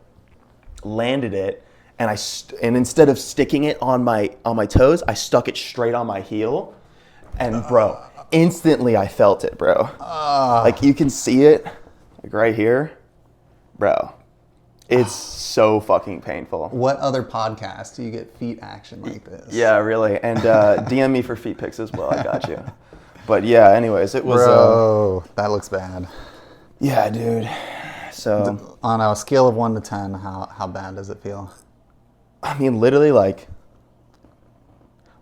landed it, and and instead of sticking it on my toes, I stuck it straight on my heel. And bro, instantly I felt it, bro. You can see it right here. Bro, It's so fucking painful. What other podcast do you get feet action like this? Yeah, really. And DM me for feet pics as well. I got you. But yeah, anyways, it was... Bro, that looks bad. Yeah, dude. So... On a scale of 1 to 10, how bad does it feel? I mean, literally, like,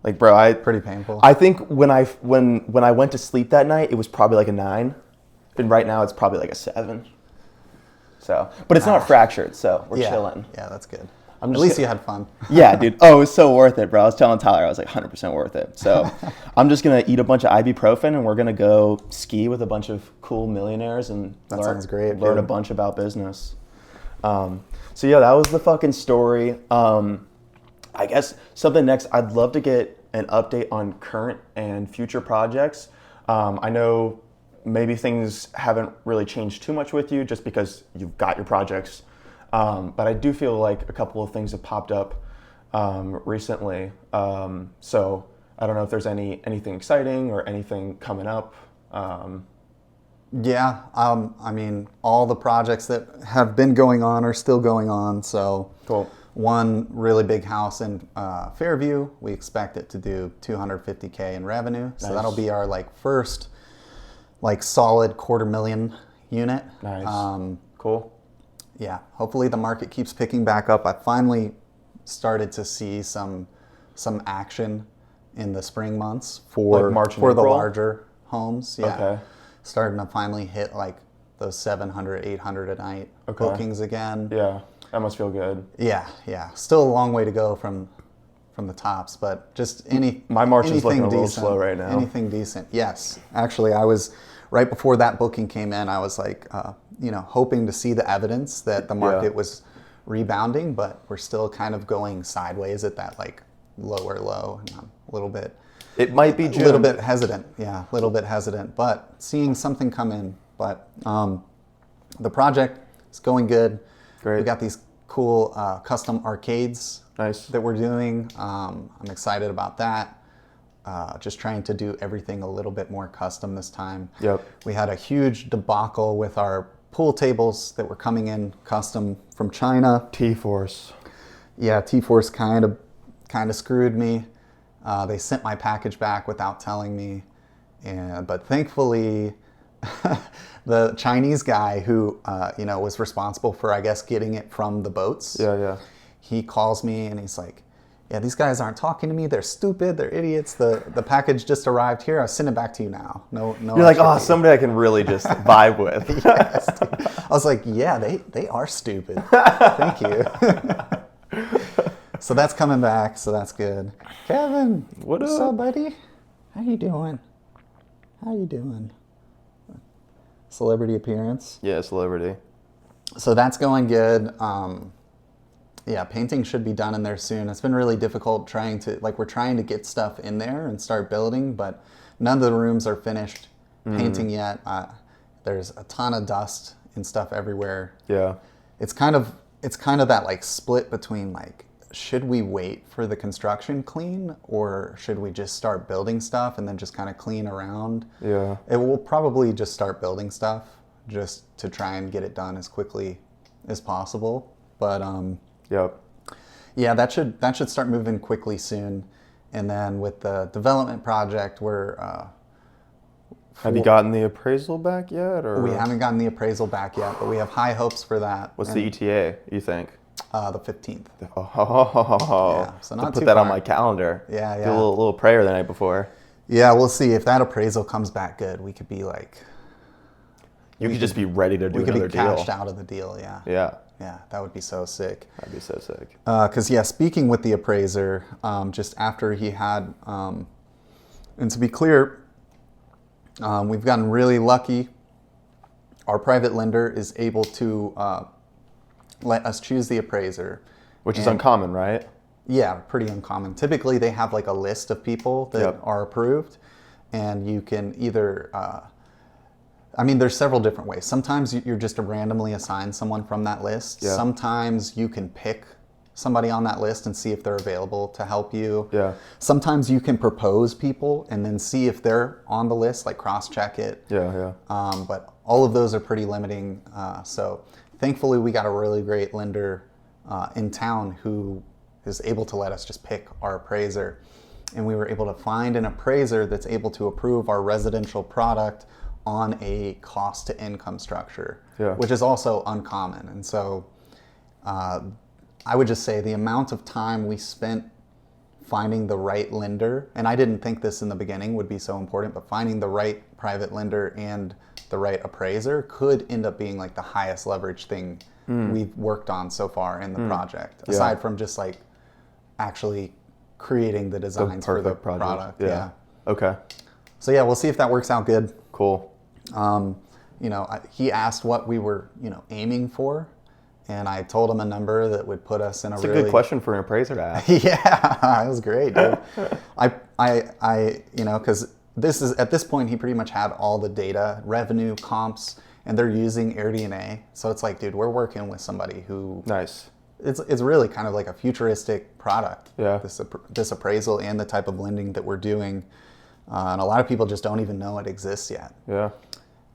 bro, Pretty painful. I think when I went to sleep that night, it was probably like a 9. And right now, it's probably like a 7. So, but it's not fractured, so we're chilling. Yeah, that's good. At least you had fun. Yeah, dude. Oh, it was so worth it, bro. I was telling Tyler, I was like 100% worth it. So I'm just going to eat a bunch of ibuprofen and we're going to go ski with a bunch of cool millionaires and sounds great, learn a bunch about business. So yeah, that was the fucking story. I guess something next, I'd love to get an update on current and future projects. I know maybe things haven't really changed too much with you just because you've got your projects. But I do feel like a couple of things have popped up recently. So I don't know if there's anything exciting or anything coming up. Yeah, I mean, all the projects that have been going on are still going on. So Cool. One really big house in Fairview, we expect it to do $250K in revenue. So Nice. that'll be our first solid $250,000 unit. Nice. Cool. Yeah, hopefully the market keeps picking back up. I finally started to see some action in the spring months for Like March and the April? larger homes. Yeah. Okay. Starting to finally hit those 700, 800 a night bookings again. Yeah, that must feel good. Yeah. Still a long way to go from the tops, but just My March is looking a little decent, slow right now. Anything decent. Yes. Actually, I was right before that booking came in, I was hoping to see the evidence that the market was rebounding, but we're still kind of going sideways at that lower low. And I'm a little bit... It might be June. A little bit hesitant. Yeah, a little bit hesitant, but seeing something come in. But the project is going good. Great. We got these cool custom arcades Nice. that we're doing. I'm excited about that. Just trying to do everything a little bit more custom this time. Yep. We had a huge debacle with our pool tables that were coming in custom from China. T-Force. Yeah, T-Force kind of screwed me. They sent my package back without telling me. But thankfully, the Chinese guy who was responsible for, I guess, getting it from the boats. Yeah. He calls me and he's like, yeah, these guys aren't talking to me. They're stupid. They're idiots. The package just arrived here. I'll send it back to you now. No. You're like, oh, somebody I can really just vibe with. Yes, dude. I was like, yeah, they are stupid. Thank you. So that's coming back. So that's good. Kevin, what's up, buddy? How you doing? Celebrity appearance. Yeah, celebrity. So that's going good. Yeah, painting should be done in there soon. It's been really difficult we're trying to get stuff in there and start building, but none of the rooms are finished painting yet. There's a ton of dust and stuff everywhere. Yeah. It's kind of that split between should we wait for the construction clean or should we just start building stuff and then just kind of clean around? Yeah. It will probably just start building stuff just to try and get it done as quickly as possible. But Yep. yeah, that should start moving quickly soon. And then with the development project, Have you gotten the appraisal back yet? Or we haven't gotten the appraisal back yet, but we have high hopes for that. What's the ETA, you think? The 15th. Oh, Yeah, so not put too that on far. my calendar. Yeah. Do a little prayer the night before. Yeah, we'll see. If that appraisal comes back good, we could be You could just be ready to do we could another be cashed out of the deal. Yeah. Yeah, that would be so sick. That'd be so sick. Because speaking with the appraiser, just after he had, and to be clear, we've gotten really lucky. Our private lender is able to let us choose the appraiser. Which is uncommon, right? Yeah, pretty uncommon. Typically, they have a list of people that are approved, and you can either. There's several different ways. Sometimes you're just randomly assigned someone from that list. Yeah. Sometimes you can pick somebody on that list and see if they're available to help you. Yeah. Sometimes you can propose people and then see if they're on the list, cross-check it. Yeah. But all of those are pretty limiting. So thankfully we got a really great lender in town who is able to let us just pick our appraiser. And we were able to find an appraiser that's able to approve our residential product on a cost to income structure, which is also uncommon. And so I would just say the amount of time we spent finding the right lender, and I didn't think this in the beginning would be so important, but finding the right private lender and the right appraiser could end up being like the highest leverage thing we've worked on so far in the project, aside from just like actually creating the designs for the product. Yeah. Okay. So yeah, we'll see if that works out good. Cool. He asked what we were, aiming for, and I told him a number that would put us in a It's really a good question for an appraiser to ask. Yeah, it was great, dude. Because at this point he pretty much had all the data, revenue, comps, and they're using AirDNA. So it's like, dude, we're working with somebody who Nice. It's really kind of like a futuristic product. Yeah. This appraisal and the type of lending that we're doing, and a lot of people just don't even know it exists yet. Yeah.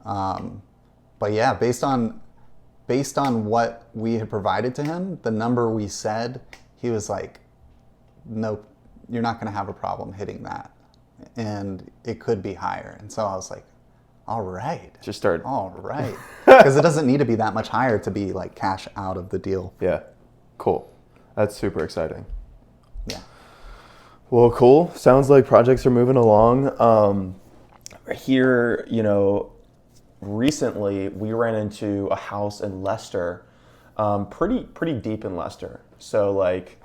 But yeah, based on what we had provided to him, the number we said, he was like, "Nope, you're not going to have a problem hitting that, and it could be higher." And so I was like, "All right, Just start. all right," because it doesn't need to be that much higher to be like cash out of the deal. Yeah. Cool. That's super exciting. Yeah. Well, cool. Sounds like projects are moving along. Here, recently we ran into a house in Leicester, pretty deep in Leicester. So like,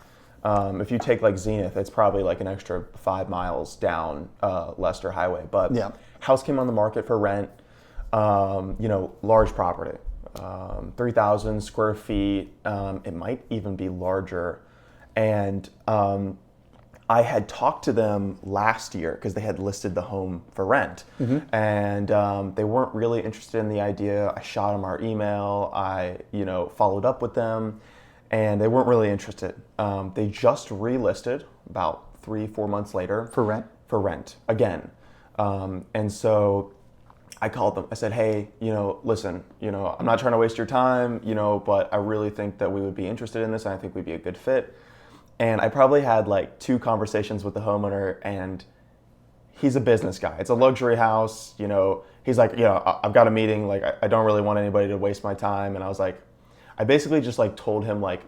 if you take like Zenith, it's probably like an extra 5 miles down Leicester Highway. But house came on the market for rent. Large property, 3,000 square feet. It might even be larger, and I had talked to them last year because they had listed the home for rent, and they weren't really interested in the idea. I shot them our email. I, followed up with them, and they weren't really interested. They just relisted about 3-4 months later For rent? For rent again, and so I called them. I said, "Hey, listen, I'm not trying to waste your time, but I really think that we would be interested in this, and I think we'd be a good fit." And I probably had like 2 conversations with the homeowner, and he's a business guy. It's a luxury house, he's like, I've got a meeting, like I don't really want anybody to waste my time. And I was like, I basically just like told him like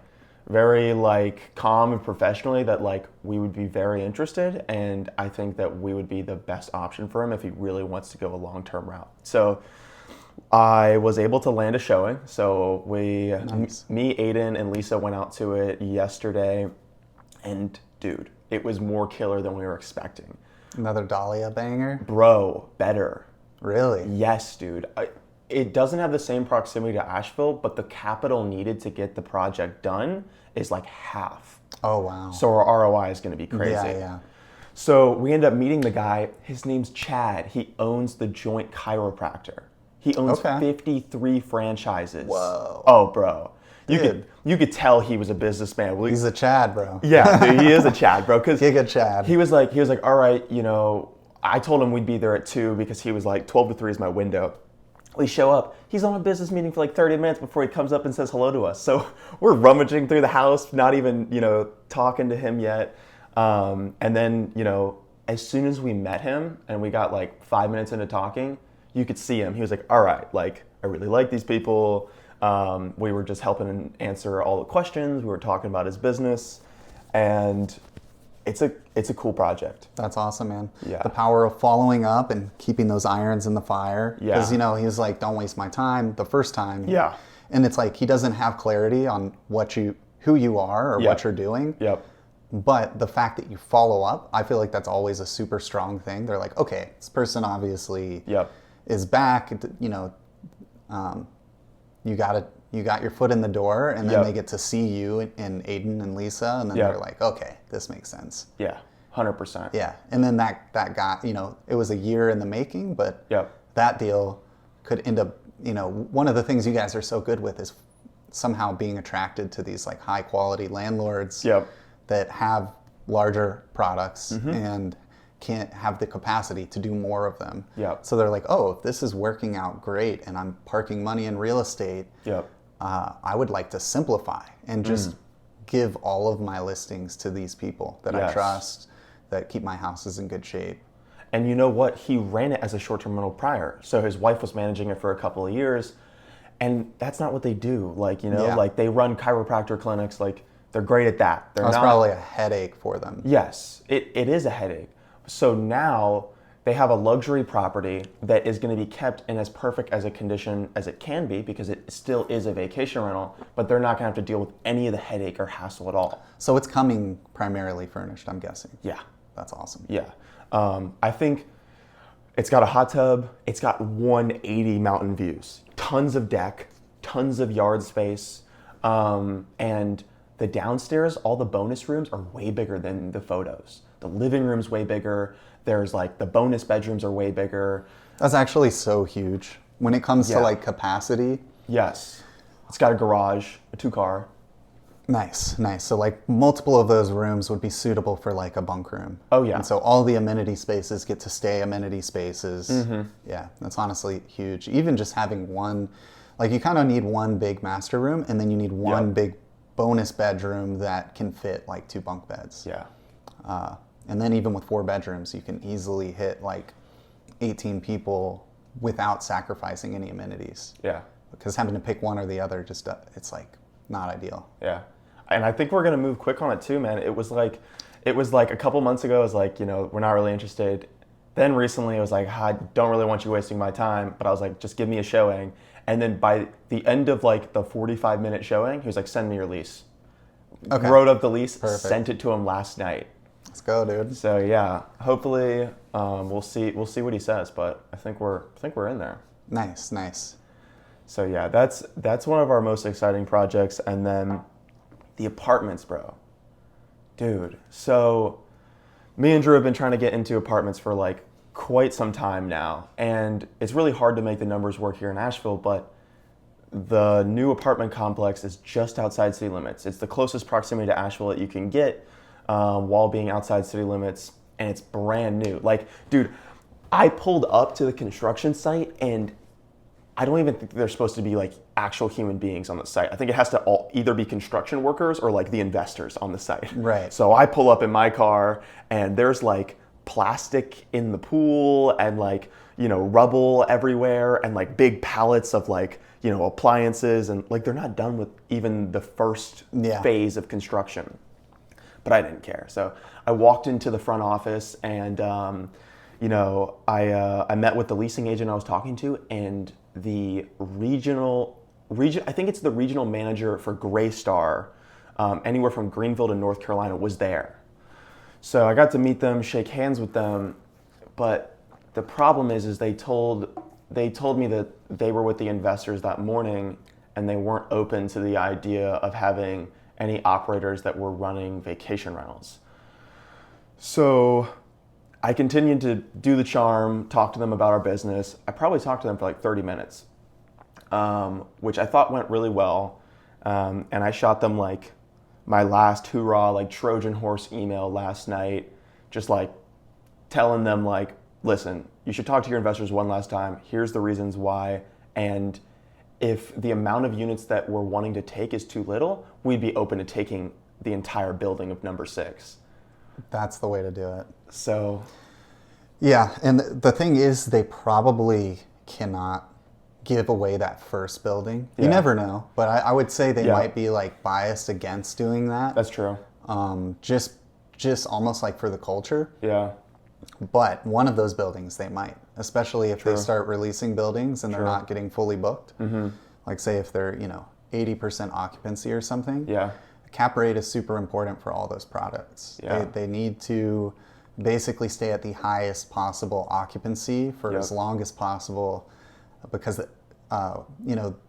very like calm and professionally that like we would be very interested, and I think that we would be the best option for him if he really wants to go a long-term route. So I was able to land a showing. So me, Aiden, and Lisa went out to it yesterday. And dude, it was more killer than we were expecting. Another Dahlia banger? Bro, better. Really? Yes, dude. It doesn't have the same proximity to Asheville, but the capital needed to get the project done is like half. Oh, wow. So our ROI is going to be crazy. Yeah. So we ended up meeting the guy. His name's Chad. He owns the Joint Chiropractor. He owns 53 franchises. Whoa. Oh, bro. You could tell he was a businessman. He's a Chad, bro. Yeah, dude, he is a Chad, bro. Cause Giga Chad. He was like, all right, I told him we'd be there at 2 because he was like 12 to 3 is my window. We show up. He's on a business meeting for like 30 minutes before he comes up and says hello to us. So we're rummaging through the house, not even talking to him yet. And then as soon as we met him and we got like 5 minutes into talking, you could see him. He was like, all right, like I really like these people. We were just helping him answer all the questions. We were talking about his business, and it's a cool project. That's awesome, man. Yeah. The power of following up and keeping those irons in the fire. Yeah. Because, he was like, don't waste my time the first time. Yeah. And it's like, he doesn't have clarity on who you are or what you're doing. Yep. But the fact that you follow up, I feel like that's always a super strong thing. They're like, okay, this person obviously is back, you got your foot in the door, and then they get to see you and Aiden and Lisa, and then they're like, okay, this makes sense. Yeah, 100%. Yeah, and then that got, it was a year in the making, but that deal could end up, one of the things you guys are so good with is somehow being attracted to these like high quality landlords that have larger products and can't have the capacity to do more of them. So they're like, oh, if this is working out great and I'm parking money in real estate, I would like to simplify and just give all of my listings to these people that I trust, that keep my houses in good shape. And you know what? He ran it as a short-term rental prior. So his wife was managing it for a couple of years. And that's not what they do. Like, you know, like they run chiropractor clinics. Like, they're great at that. That's probably a headache for them. Yes, it is a headache. So now they have a luxury property that is going to be kept in as perfect as a condition as it can be, because it still is a vacation rental, but they're not going to have to deal with any of the headache or hassle at all. So it's coming primarily furnished, I'm guessing. Yeah. That's awesome. Yeah. I think it's got a hot tub. It's got 180 mountain views, tons of deck, tons of yard space. And the downstairs, all the bonus rooms are way bigger than the photos. The living room's way bigger. There's like the bonus bedrooms are way bigger. That's actually so huge when it comes to like capacity. Yes. It's got a garage, a 2-car. Nice, nice. So like multiple of those rooms would be suitable for like a bunk room. Oh yeah. And so all the amenity spaces get to stay amenity spaces. Yeah, that's honestly huge. Even just having one, like you kind of need one big master room, and then you need one big bonus bedroom that can fit like 2 bunk beds. Yeah. And then even with 4 bedrooms, you can easily hit like 18 people without sacrificing any amenities. Yeah. Because having to pick one or the other, just it's like not ideal. Yeah. And I think we're going to move quick on it too, man. It was like a couple months ago, it was like, you know, we're not really interested. Then recently it was like, I don't really want you wasting my time. But I was like, just give me a showing. And then by the end of like the 45-minute showing, he was like, send me your lease. Okay. Wrote up the lease, sent it to him last night. Let's go, dude. So yeah, hopefully we'll see what he says, but I think we're in there. Nice, nice. So yeah, that's one of our most exciting projects. And then the apartments, bro. Dude, so me and Drew have been trying to get into apartments for like quite some time now. And it's really hard to make the numbers work here in Asheville, but the new apartment complex is just outside city limits. It's the closest proximity to Asheville that you can get while being outside city limits. And it's brand new. Like, dude, I pulled up to the construction site and I don't even think they're supposed to be like actual human beings on the site. I think it has to either be construction workers or like the investors on the site. Right. So I pull up in my car and there's like plastic in the pool and like, you know, rubble everywhere and like big pallets of like, you know, appliances, and like they're not done with even the first phase of construction. But I didn't care. So I walked into the front office and, you know, I met with the leasing agent I was talking to, and the I think it's the regional manager for Graystar, anywhere from Greenville to North Carolina, was there. So I got to meet them, shake hands with them, but the problem is they told me that they were with the investors that morning and they weren't open to the idea of having any operators that were running vacation rentals. So I continued to do the charm, talk to them about our business. I probably talked to them for like 30 minutes, which I thought went really well. And I shot them like my last hoorah, like Trojan horse email last night, just like telling them like, listen, you should talk to your investors one last time. Here's the reasons why. And if the amount of units that we're wanting to take is too little, we'd be open to taking the entire building of number 6. That's the way to do it. So, yeah, and the thing is, they probably cannot give away that first building. You never know, but I would say they might be like biased against doing that. That's true. Just almost like for the culture. Yeah. But one of those buildings they might, especially if they start releasing buildings and they're not getting fully booked. Mm-hmm. Like say if they're 80% occupancy or something. Yeah. Cap rate is super important for all those products. Yeah. They need to basically stay at the highest possible occupancy for as long as possible, because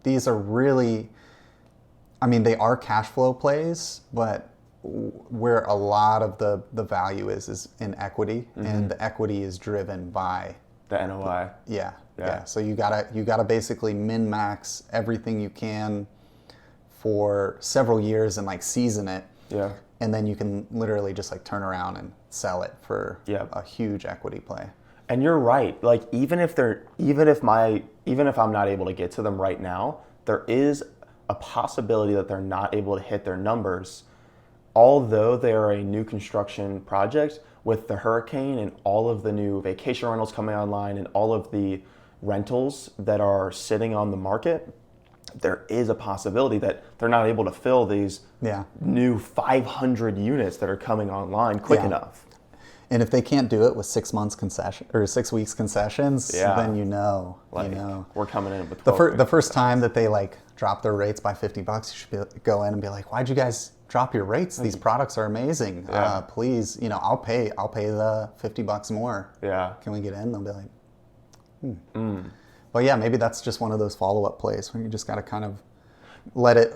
these are really, I mean, they are cash flow plays, but where a lot of the value is in equity, and the equity is driven by the NOI. Yeah. So you gotta basically min max everything you can for several years and like season it. Yeah. And then you can literally just like turn around and sell it for a huge equity play. And you're right. Like even if I'm not able to get to them right now, there is a possibility that they're not able to hit their numbers, although they are a new construction project. With the hurricane and all of the new vacation rentals coming online and all of the rentals that are sitting on the market, there is a possibility that they're not able to fill these new 500 units that are coming online quick enough. And if they can't do it with 6 months concession or 6 weeks concessions, then we're coming in with the first time that they like drop their rates by $50, you should go in and be like, why'd you guys drop your rates? These products are amazing. Please, I'll pay the $50 more. Yeah. Can we get in? They'll be like, But yeah, maybe that's just one of those follow-up plays where you just got to kind of let it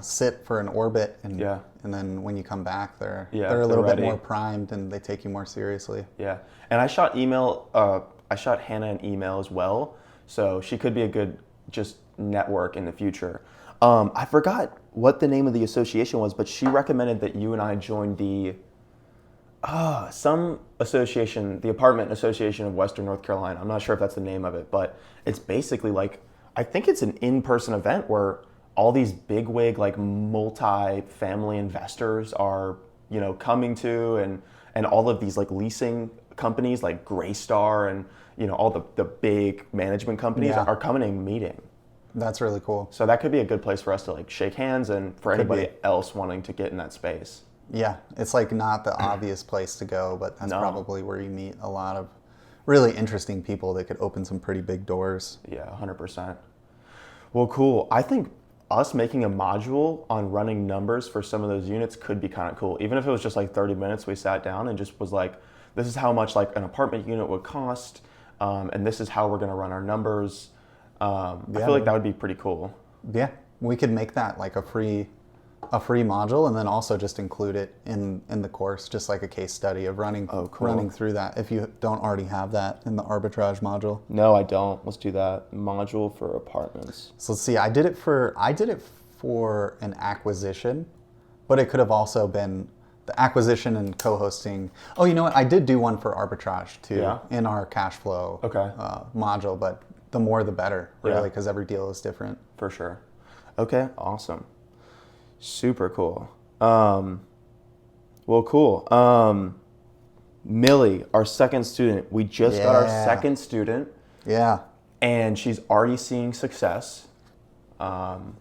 sit for an orbit, and then when you come back, they're a little bit more primed and they take you more seriously. Yeah, and I shot Hannah an email as well, so she could be a good just network in the future. I forgot what the name of the association was, but she recommended that you and I join the some association, the Apartment Association of Western North Carolina. I'm not sure if that's the name of it, but it's basically like, I think it's an in-person event where all these bigwig, like multi-family investors are, coming to, and all of these like leasing companies like Greystar and, all the big management companies are coming and meeting. That's really cool. So that could be a good place for us to like shake hands and for anybody else wanting to get in that space. Yeah, it's like not the obvious place to go, but that's probably where you meet a lot of really interesting people that could open some pretty big doors. Yeah, 100%. Well, cool. I think us making a module on running numbers for some of those units could be kind of cool. Even if it was just like 30 minutes, we sat down and just was like, this is how much like an apartment unit would cost, and this is how we're going to run our numbers. I feel like that would be pretty cool. Yeah, we could make that like a free module, and then also just include it in the course, just like a case study of running through that, if you don't already have that in the arbitrage module. No, I don't. Let's do that. Module for apartments. So let's see, I did it for an acquisition, but it could have also been the acquisition and co-hosting. Oh, you know what? I did do one for arbitrage too in our cash flow module, but the more the better, really, because every deal is different. For sure. Okay, awesome. Super cool. Well, cool. Millie, our second student. We just got our second student. Yeah. And she's already seeing success. Run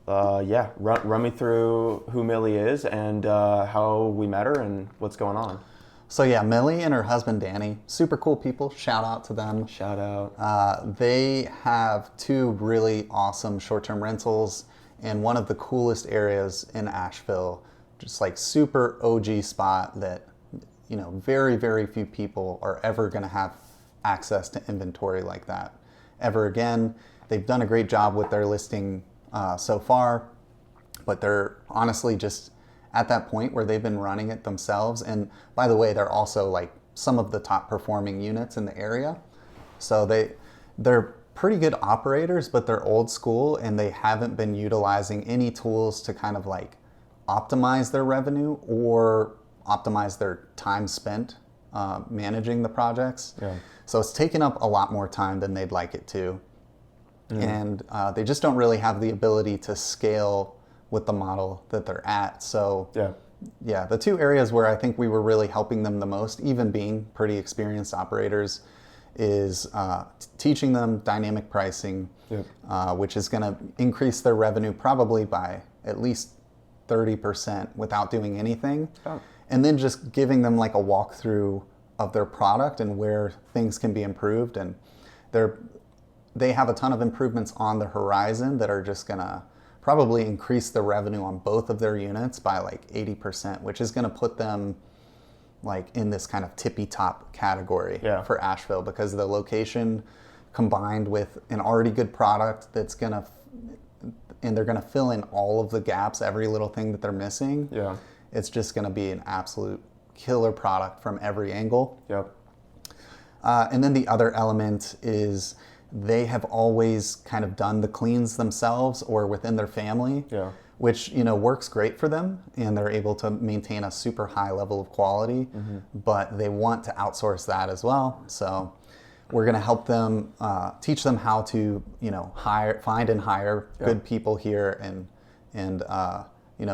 me through who Millie is and how we met her and what's going on. So yeah, Millie and her husband Danny, super cool people. Shout out to them. Shout out. They have 2 really awesome short-term rentals in one of the coolest areas in Asheville. Just like super OG spot that, very, very few people are ever going to have access to inventory like that ever again. They've done a great job with their listing so far, but they're honestly just at that point where they've been running it themselves. And by the way, they're also like some of the top performing units in the area. So they're pretty good operators, but they're old school and they haven't been utilizing any tools to kind of like optimize their revenue or optimize their time spent managing the projects. Yeah. So it's taken up a lot more time than they'd like it to. And they just don't really have the ability to scale with the model that they're at. So the 2 areas where I think we were really helping them the most, even being pretty experienced operators, is teaching them dynamic pricing, which is going to increase their revenue probably by at least 30% without doing anything. And then just giving them like a walkthrough of their product and where things can be improved. And they have a ton of improvements on the horizon that are just going to probably increase the revenue on both of their units by like 80%, which is going to put them like in this kind of tippy top category for Asheville, because the location combined with an already good product that's going to, and they're going to fill in all of the gaps, every little thing that they're missing. Yeah. It's just going to be an absolute killer product from every angle. Yep. And then the other element is they have always kind of done the cleans themselves or within their family, which works great for them, and they're able to maintain a super high level of quality, but they want to outsource that as well. So We're going to help them, teach them how to, find and hire good people here and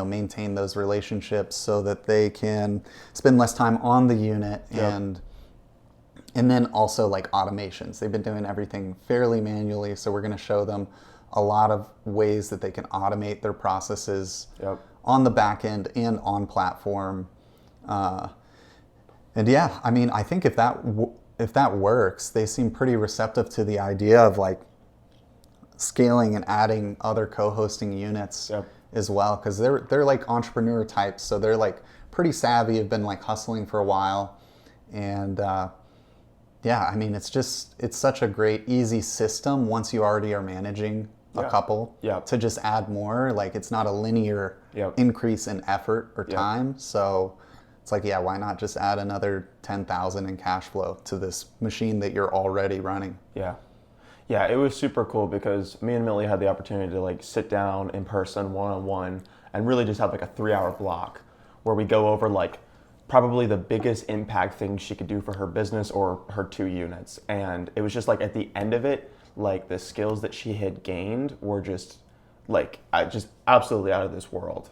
maintain those relationships so that they can spend less time on the unit and then also like automations. They've been doing everything fairly manually, so we're going to show them a lot of ways that they can automate their processes on the back end and on platform. And yeah, I mean, I think if that works, they seem pretty receptive to the idea of like scaling and adding other co-hosting units as well, because they're like entrepreneur types, so they're like pretty savvy, have been like hustling for a while, and yeah, I mean, it's such a great, easy system once you already are managing a couple to just add more. Like, it's not a linear increase in effort or time. So it's like, yeah, why not just add another 10,000 in cash flow to this machine that you're already running? Yeah. Yeah, it was super cool because me and Millie had the opportunity to like sit down in person, one-on-one, and really just have like a 3-hour block where we go over like probably the biggest impact thing she could do for her business or her 2 units. And it was just like at the end of it, like the skills that she had gained were just like just absolutely out of this world.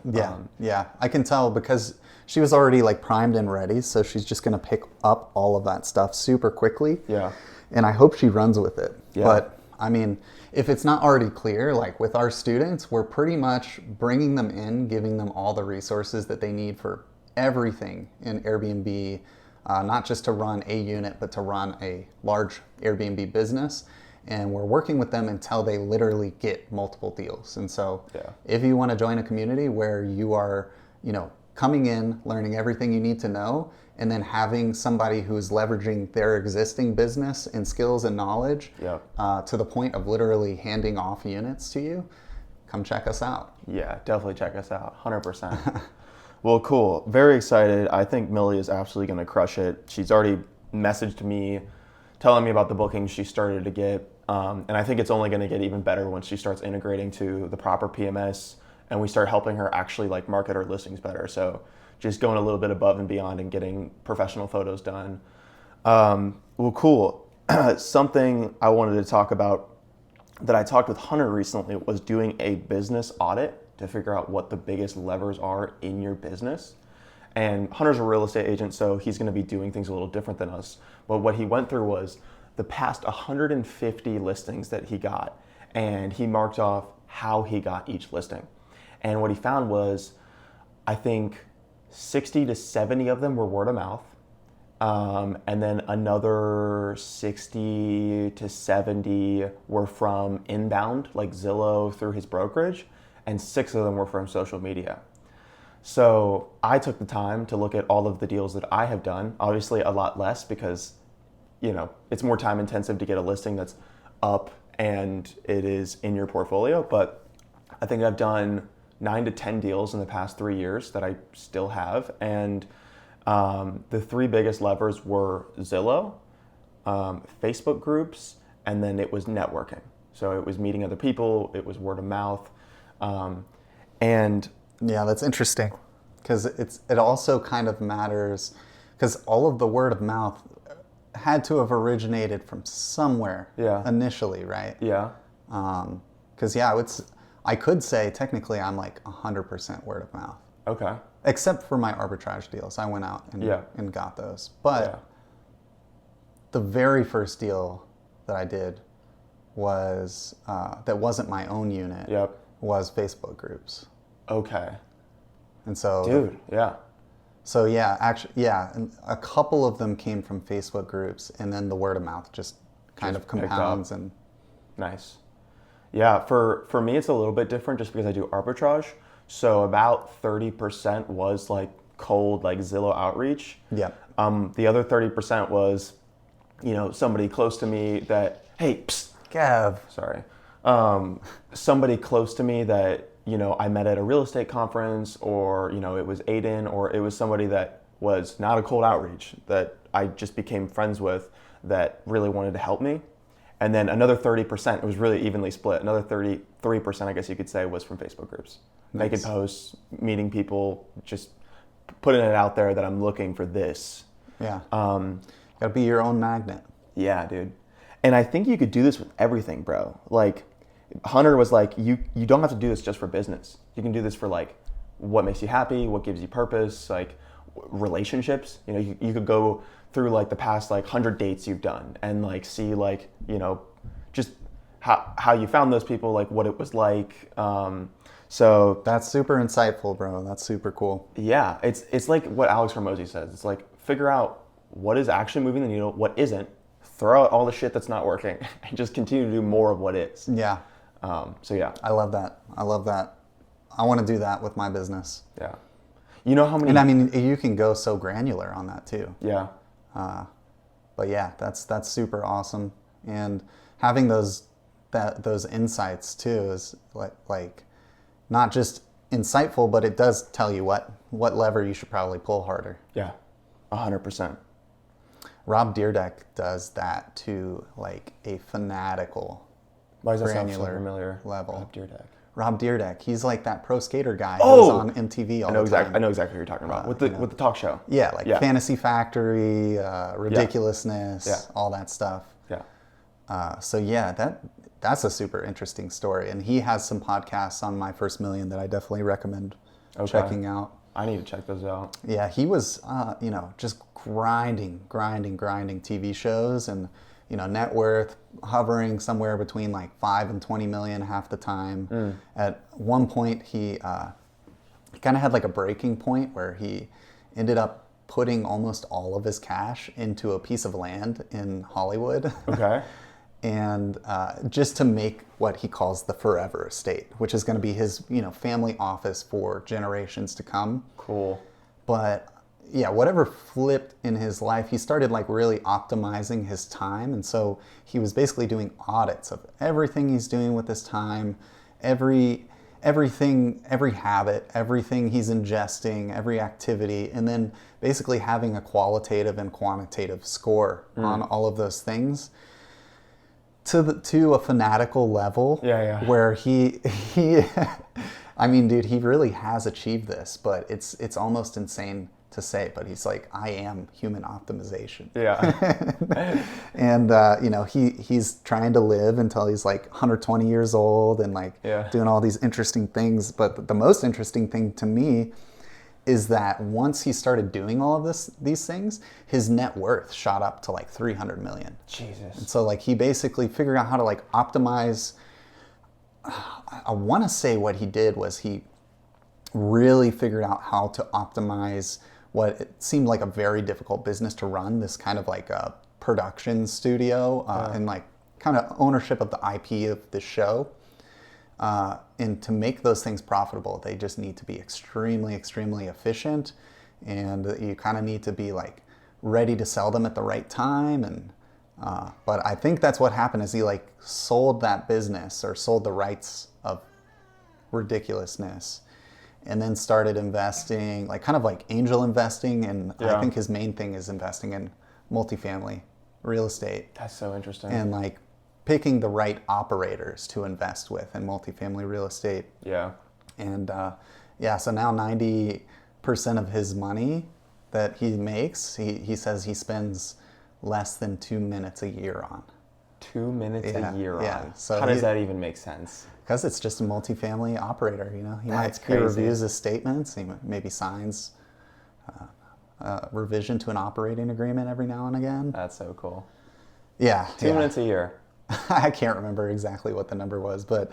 Yeah, I can tell because she was already like primed and ready, so she's just going to pick up all of that stuff super quickly. Yeah. And I hope she runs with it. Yeah. But I mean, if it's not already clear, like with our students, we're pretty much bringing them in, giving them all the resources that they need for everything in Airbnb, not just to run a unit, but to run a large Airbnb business. And we're working with them until they literally get multiple deals. And so if you want to join a community where you are, coming in, learning everything you need to know, and then having somebody who's leveraging their existing business and skills and knowledge to the point of literally handing off units to you, come check us out. Yeah, definitely check us out, 100%. Well, cool. Very excited. I think Millie is absolutely going to crush it. She's already messaged me telling me about the bookings she started to get. And I think it's only going to get even better once she starts integrating to the proper PMS and we start helping her actually like market her listings better. So just going a little bit above and beyond and getting professional photos done. Well, cool. Something I wanted to talk about that I talked with Hunter recently was doing a business audit to figure out what the biggest levers are in your business. And Hunter's a real estate agent, so he's going to be doing things a little different than us. But what he went through was the past 150 listings that he got, and he marked off how he got each listing. And what he found was, I think 60 to 70 of them were word of mouth. And then another 60 to 70 were from inbound, like Zillow through his brokerage, and 6 of them were from social media. So I took the time to look at all of the deals that I have done, obviously a lot less because, it's more time intensive to get a listing that's up and it is in your portfolio. But I think I've done 9 to 10 deals in the past 3 years that I still have. And the 3 biggest levers were Zillow, Facebook groups, and then it was networking. So it was meeting other people, it was word of mouth. And yeah, that's interesting because it also kind of matters because all of the word of mouth had to have originated from somewhere initially, right? Yeah. Because I could say technically I'm like 100% word of mouth. Okay. Except for my arbitrage deals. I went out and got those. But the very first deal that I did was, that wasn't my own unit, was Facebook groups. Okay. And so... Dude, yeah. So and a couple of them came from Facebook groups, and then the word of mouth just kind of compounds and... Nice. Yeah, for me it's a little bit different just because I do arbitrage. So about 30% was like cold, like Zillow outreach. Yeah. The other 30% was, somebody close to me that, hey, psst, Gav. Sorry. Somebody close to me that, I met at a real estate conference, or, it was Aiden, or it was somebody that was not a cold outreach that I just became friends with that really wanted to help me. And then another 30%, it was really evenly split. Another 33%, I guess you could say, was from Facebook groups. Nice. Making posts, meeting people, just putting it out there that I'm looking for this. Yeah. Gotta be your own magnet. Yeah, dude. And I think you could do this with everything, bro. Like Hunter was like, you don't have to do this just for business. You can do this for like what makes you happy, what gives you purpose, like relationships. You know, you could go through like the past like 100 dates you've done and like see like, you know, just how you found those people, like what it was like. So that's super insightful, bro. That's super cool. Yeah, it's like what Alex Hormozy says. It's like figure out what is actually moving the needle, what isn't, throw out all the shit that's not working, and just continue to do more of what is. Yeah. So yeah. I love that. I love that. I want to do that with my business. Yeah. You know how many? And I mean, you can go so granular on that too. Yeah. But yeah, that's super awesome. And having those insights too is like not just insightful, but it does tell you what lever you should probably pull harder. Yeah, 100%. Rob Dyrdek does that to like a fanatical, Why does that sound so granular familiar? level. Rob Dyrdek. Rob Dyrdek, he's like that pro skater guy who's on MTV all the time. I know exactly who you're talking about with the talk show. Yeah, like Fantasy Factory, Ridiculousness, all that stuff. Yeah. So yeah, that's a super interesting story, and he has some podcasts on My First Million that I definitely recommend checking out. I need to check those out. Yeah, he was, just grinding TV shows, and net worth hovering somewhere between like 5 and 20 million half the time. At one point, he kind of had like a breaking point where he ended up putting almost all of his cash into a piece of land in Hollywood. Okay. And just to make what he calls the forever estate, which is going to be his, family office for generations to come. Cool. But yeah, whatever flipped in his life, he started like really optimizing his time. And so he was basically doing audits of everything he's doing with his time, everything, every habit, everything he's ingesting, every activity, and then basically having a qualitative and quantitative score on all of those things. To a fanatical level, where he I mean, dude, he really has achieved this, but it's almost insane to say. But he's like, I am human optimization. Yeah. And he's trying to live until he's like 120 years old and like doing all these interesting things. But the most interesting thing to me is that once he started doing all of these things, his net worth shot up to like 300 million. Jesus. And so like he basically figured out how to like optimize. I want to say what he did was he really figured out how to optimize what it seemed like a very difficult business to run, this kind of like a production studio and like kind of ownership of the IP of the show. And to make those things profitable, they just need to be extremely, extremely efficient, and you kind of need to be like ready to sell them at the right time. And but I think that's what happened is he like sold that business or sold the rights of Ridiculousness, and then started investing, like kind of like angel investing. And I think his main thing is investing in multifamily real estate. That's so interesting. And like picking the right operators to invest with in multifamily real estate. Yeah. And so now 90% of his money that he makes, he says he spends less than 2 minutes a year on. 2 minutes a year on? Yeah. So how does that even make sense? Because it's just a multifamily operator, He crazy. reviews his statements, he maybe signs a revision to an operating agreement every now and again. That's so cool. Yeah. 2 minutes a year. I can't remember exactly what the number was, but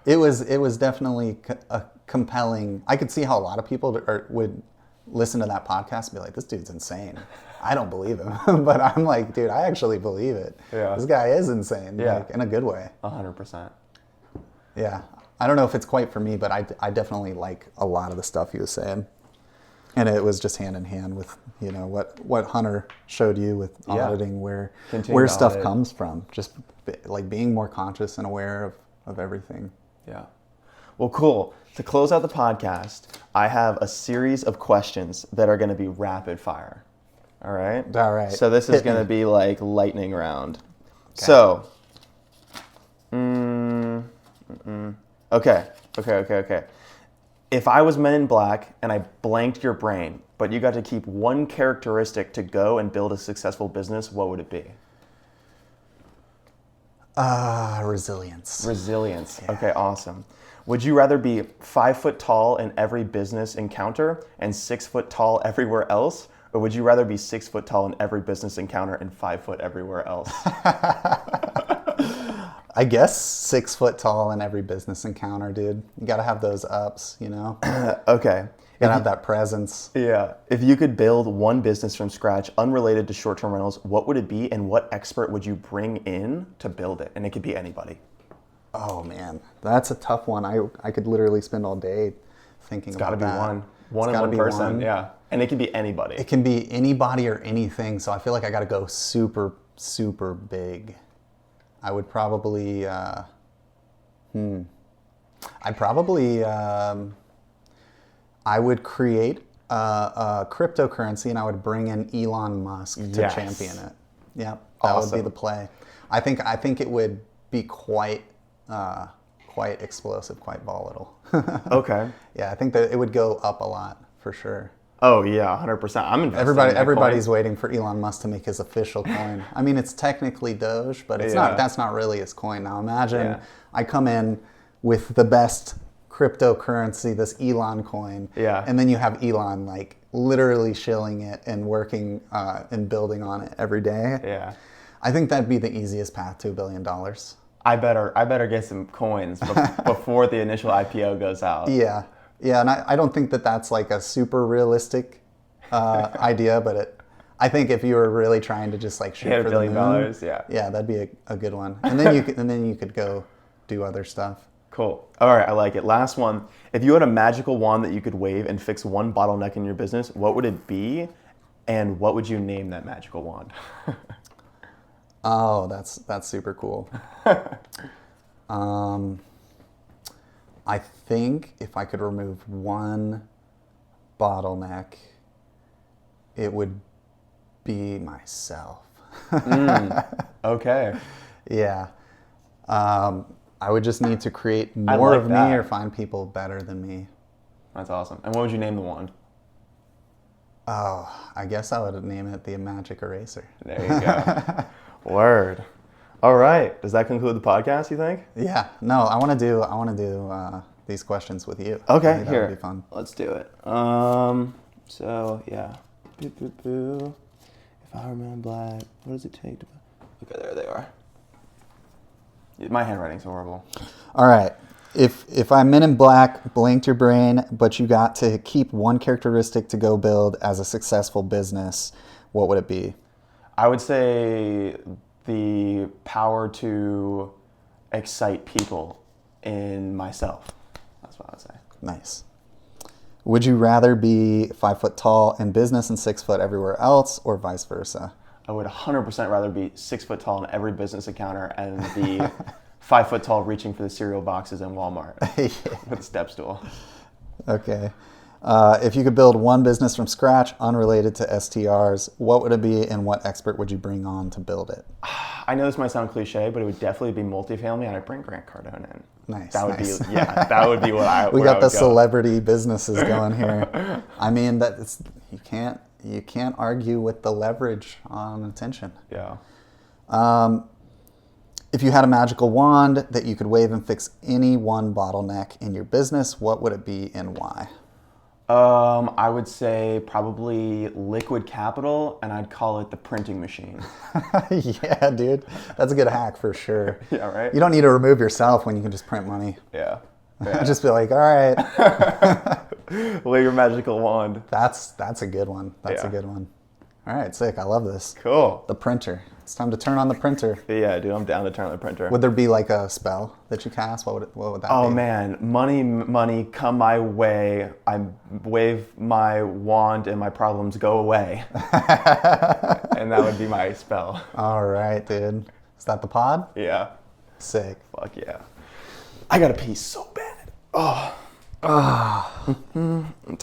it was definitely a compelling. I could see how a lot of people would listen to that podcast and be like, "This dude's insane. I don't believe him." But I'm like, dude, I actually believe it. Yeah. This guy is insane. Yeah. Like, in a good way. 100%. Yeah. I don't know if it's quite for me, but I definitely like a lot of the stuff he was saying. And it was just hand in hand with, what Hunter showed you with auditing, where stuff comes from. Just like being more conscious and aware of everything. Yeah. Well, cool. To close out the podcast, I have a series of questions that are going to be rapid fire. All right? All right. So this is going to be like lightning round. Okay. So, Okay. If I was Men in Black and I blanked your brain, but you got to keep one characteristic to go and build a successful business, what would it be? Resilience. Resilience. Yeah. Okay, awesome. Would you rather be 5 foot tall in every business encounter and 6 foot tall everywhere else? Or would you rather be 6 foot tall in every business encounter and 5 foot everywhere else? I guess 6 foot tall in every business encounter, dude. You gotta have those ups, you know? Okay. You gotta have that presence. Yeah. If you could build one business from scratch unrelated to short-term rentals, what would it be and what expert would you bring in to build it? And it could be anybody. Oh man, that's a tough one. I could literally spend all day thinking about that. It's gotta be one person. Yeah. And it can be anybody. It can be anybody or anything. So I feel like I gotta go super, super big. I would probably, I'd probably, I would create a cryptocurrency and I would bring in Elon Musk to champion it. Yeah, that would be the play. I think it would be quite explosive, quite volatile. Okay. Yeah, I think that it would go up a lot for sure. Oh yeah, 100%. I'm investing. Everybody's waiting for Elon Musk to make his official coin. I mean, it's technically Doge, but it's not. That's not really his coin. Now imagine I come in with the best cryptocurrency, this Elon coin, and then you have Elon like literally shilling it and working and building on it every day. Yeah, I think that'd be the easiest path to $1 billion. I better get some coins before the initial IPO goes out. Yeah. Yeah, and I don't think that that's like a super realistic idea, but I think if you were really trying to just like shoot for the moon, $1 billion, yeah, that'd be a good one. And then you could go do other stuff. Cool. All right, I like it. Last one. If you had a magical wand that you could wave and fix one bottleneck in your business, what would it be, and what would you name that magical wand? Oh, that's super cool. I think if I could remove one bottleneck, it would be myself. Okay. Yeah. I would just need to create more of me or find people better than me. That's awesome. And what would you name the wand? Oh, I guess I would name it the Magic Eraser. There you go. Word. All right. Does that conclude the podcast, you think? Yeah. No, I want to do these questions with you. Okay, here. that would be fun. Let's do it. So yeah. If I were Man in Black, what does it take to? Okay, there they are. My handwriting's horrible. All right. If I'm Men in Black, blanked your brain, but you got to keep one characteristic to go build as a successful business, what would it be? I would say the power to excite people in myself. That's what I would say. Nice. Would you rather be 5 foot tall in business and 6 foot everywhere else, or vice versa? I would 100% rather be 6 foot tall in every business encounter and be 5 foot tall reaching for the cereal boxes in Walmart with a step stool. Okay. If you could build one business from scratch, unrelated to STRs, what would it be and what expert would you bring on to build it? I know this might sound cliche, but it would definitely be multifamily, and I'd bring Grant Cardone in. Nice. That would be that would be what I would We got the go. celebrity businesses going here. I mean, you can't argue with the leverage on attention. Yeah. If you had a magical wand that you could wave and fix any one bottleneck in your business, what would it be and why? I would say probably liquid capital, and I'd call it the printing machine. Yeah, dude. That's a good hack for sure. Yeah, right? You don't need to remove yourself when you can just print money. Yeah. Just be like, all right. Wave your magical wand. That's a good one. That's a good one. All right, sick. I love this. Cool. The printer. It's time to turn on the printer. Yeah, dude, I'm down to turn on the printer. Would there be like a spell that you cast? What would that be? Oh man, money, come my way. I wave my wand and my problems go away. And that would be my spell. All right, dude. Is that the pod? Yeah. Sick. Fuck yeah. I gotta pee so bad. Oh.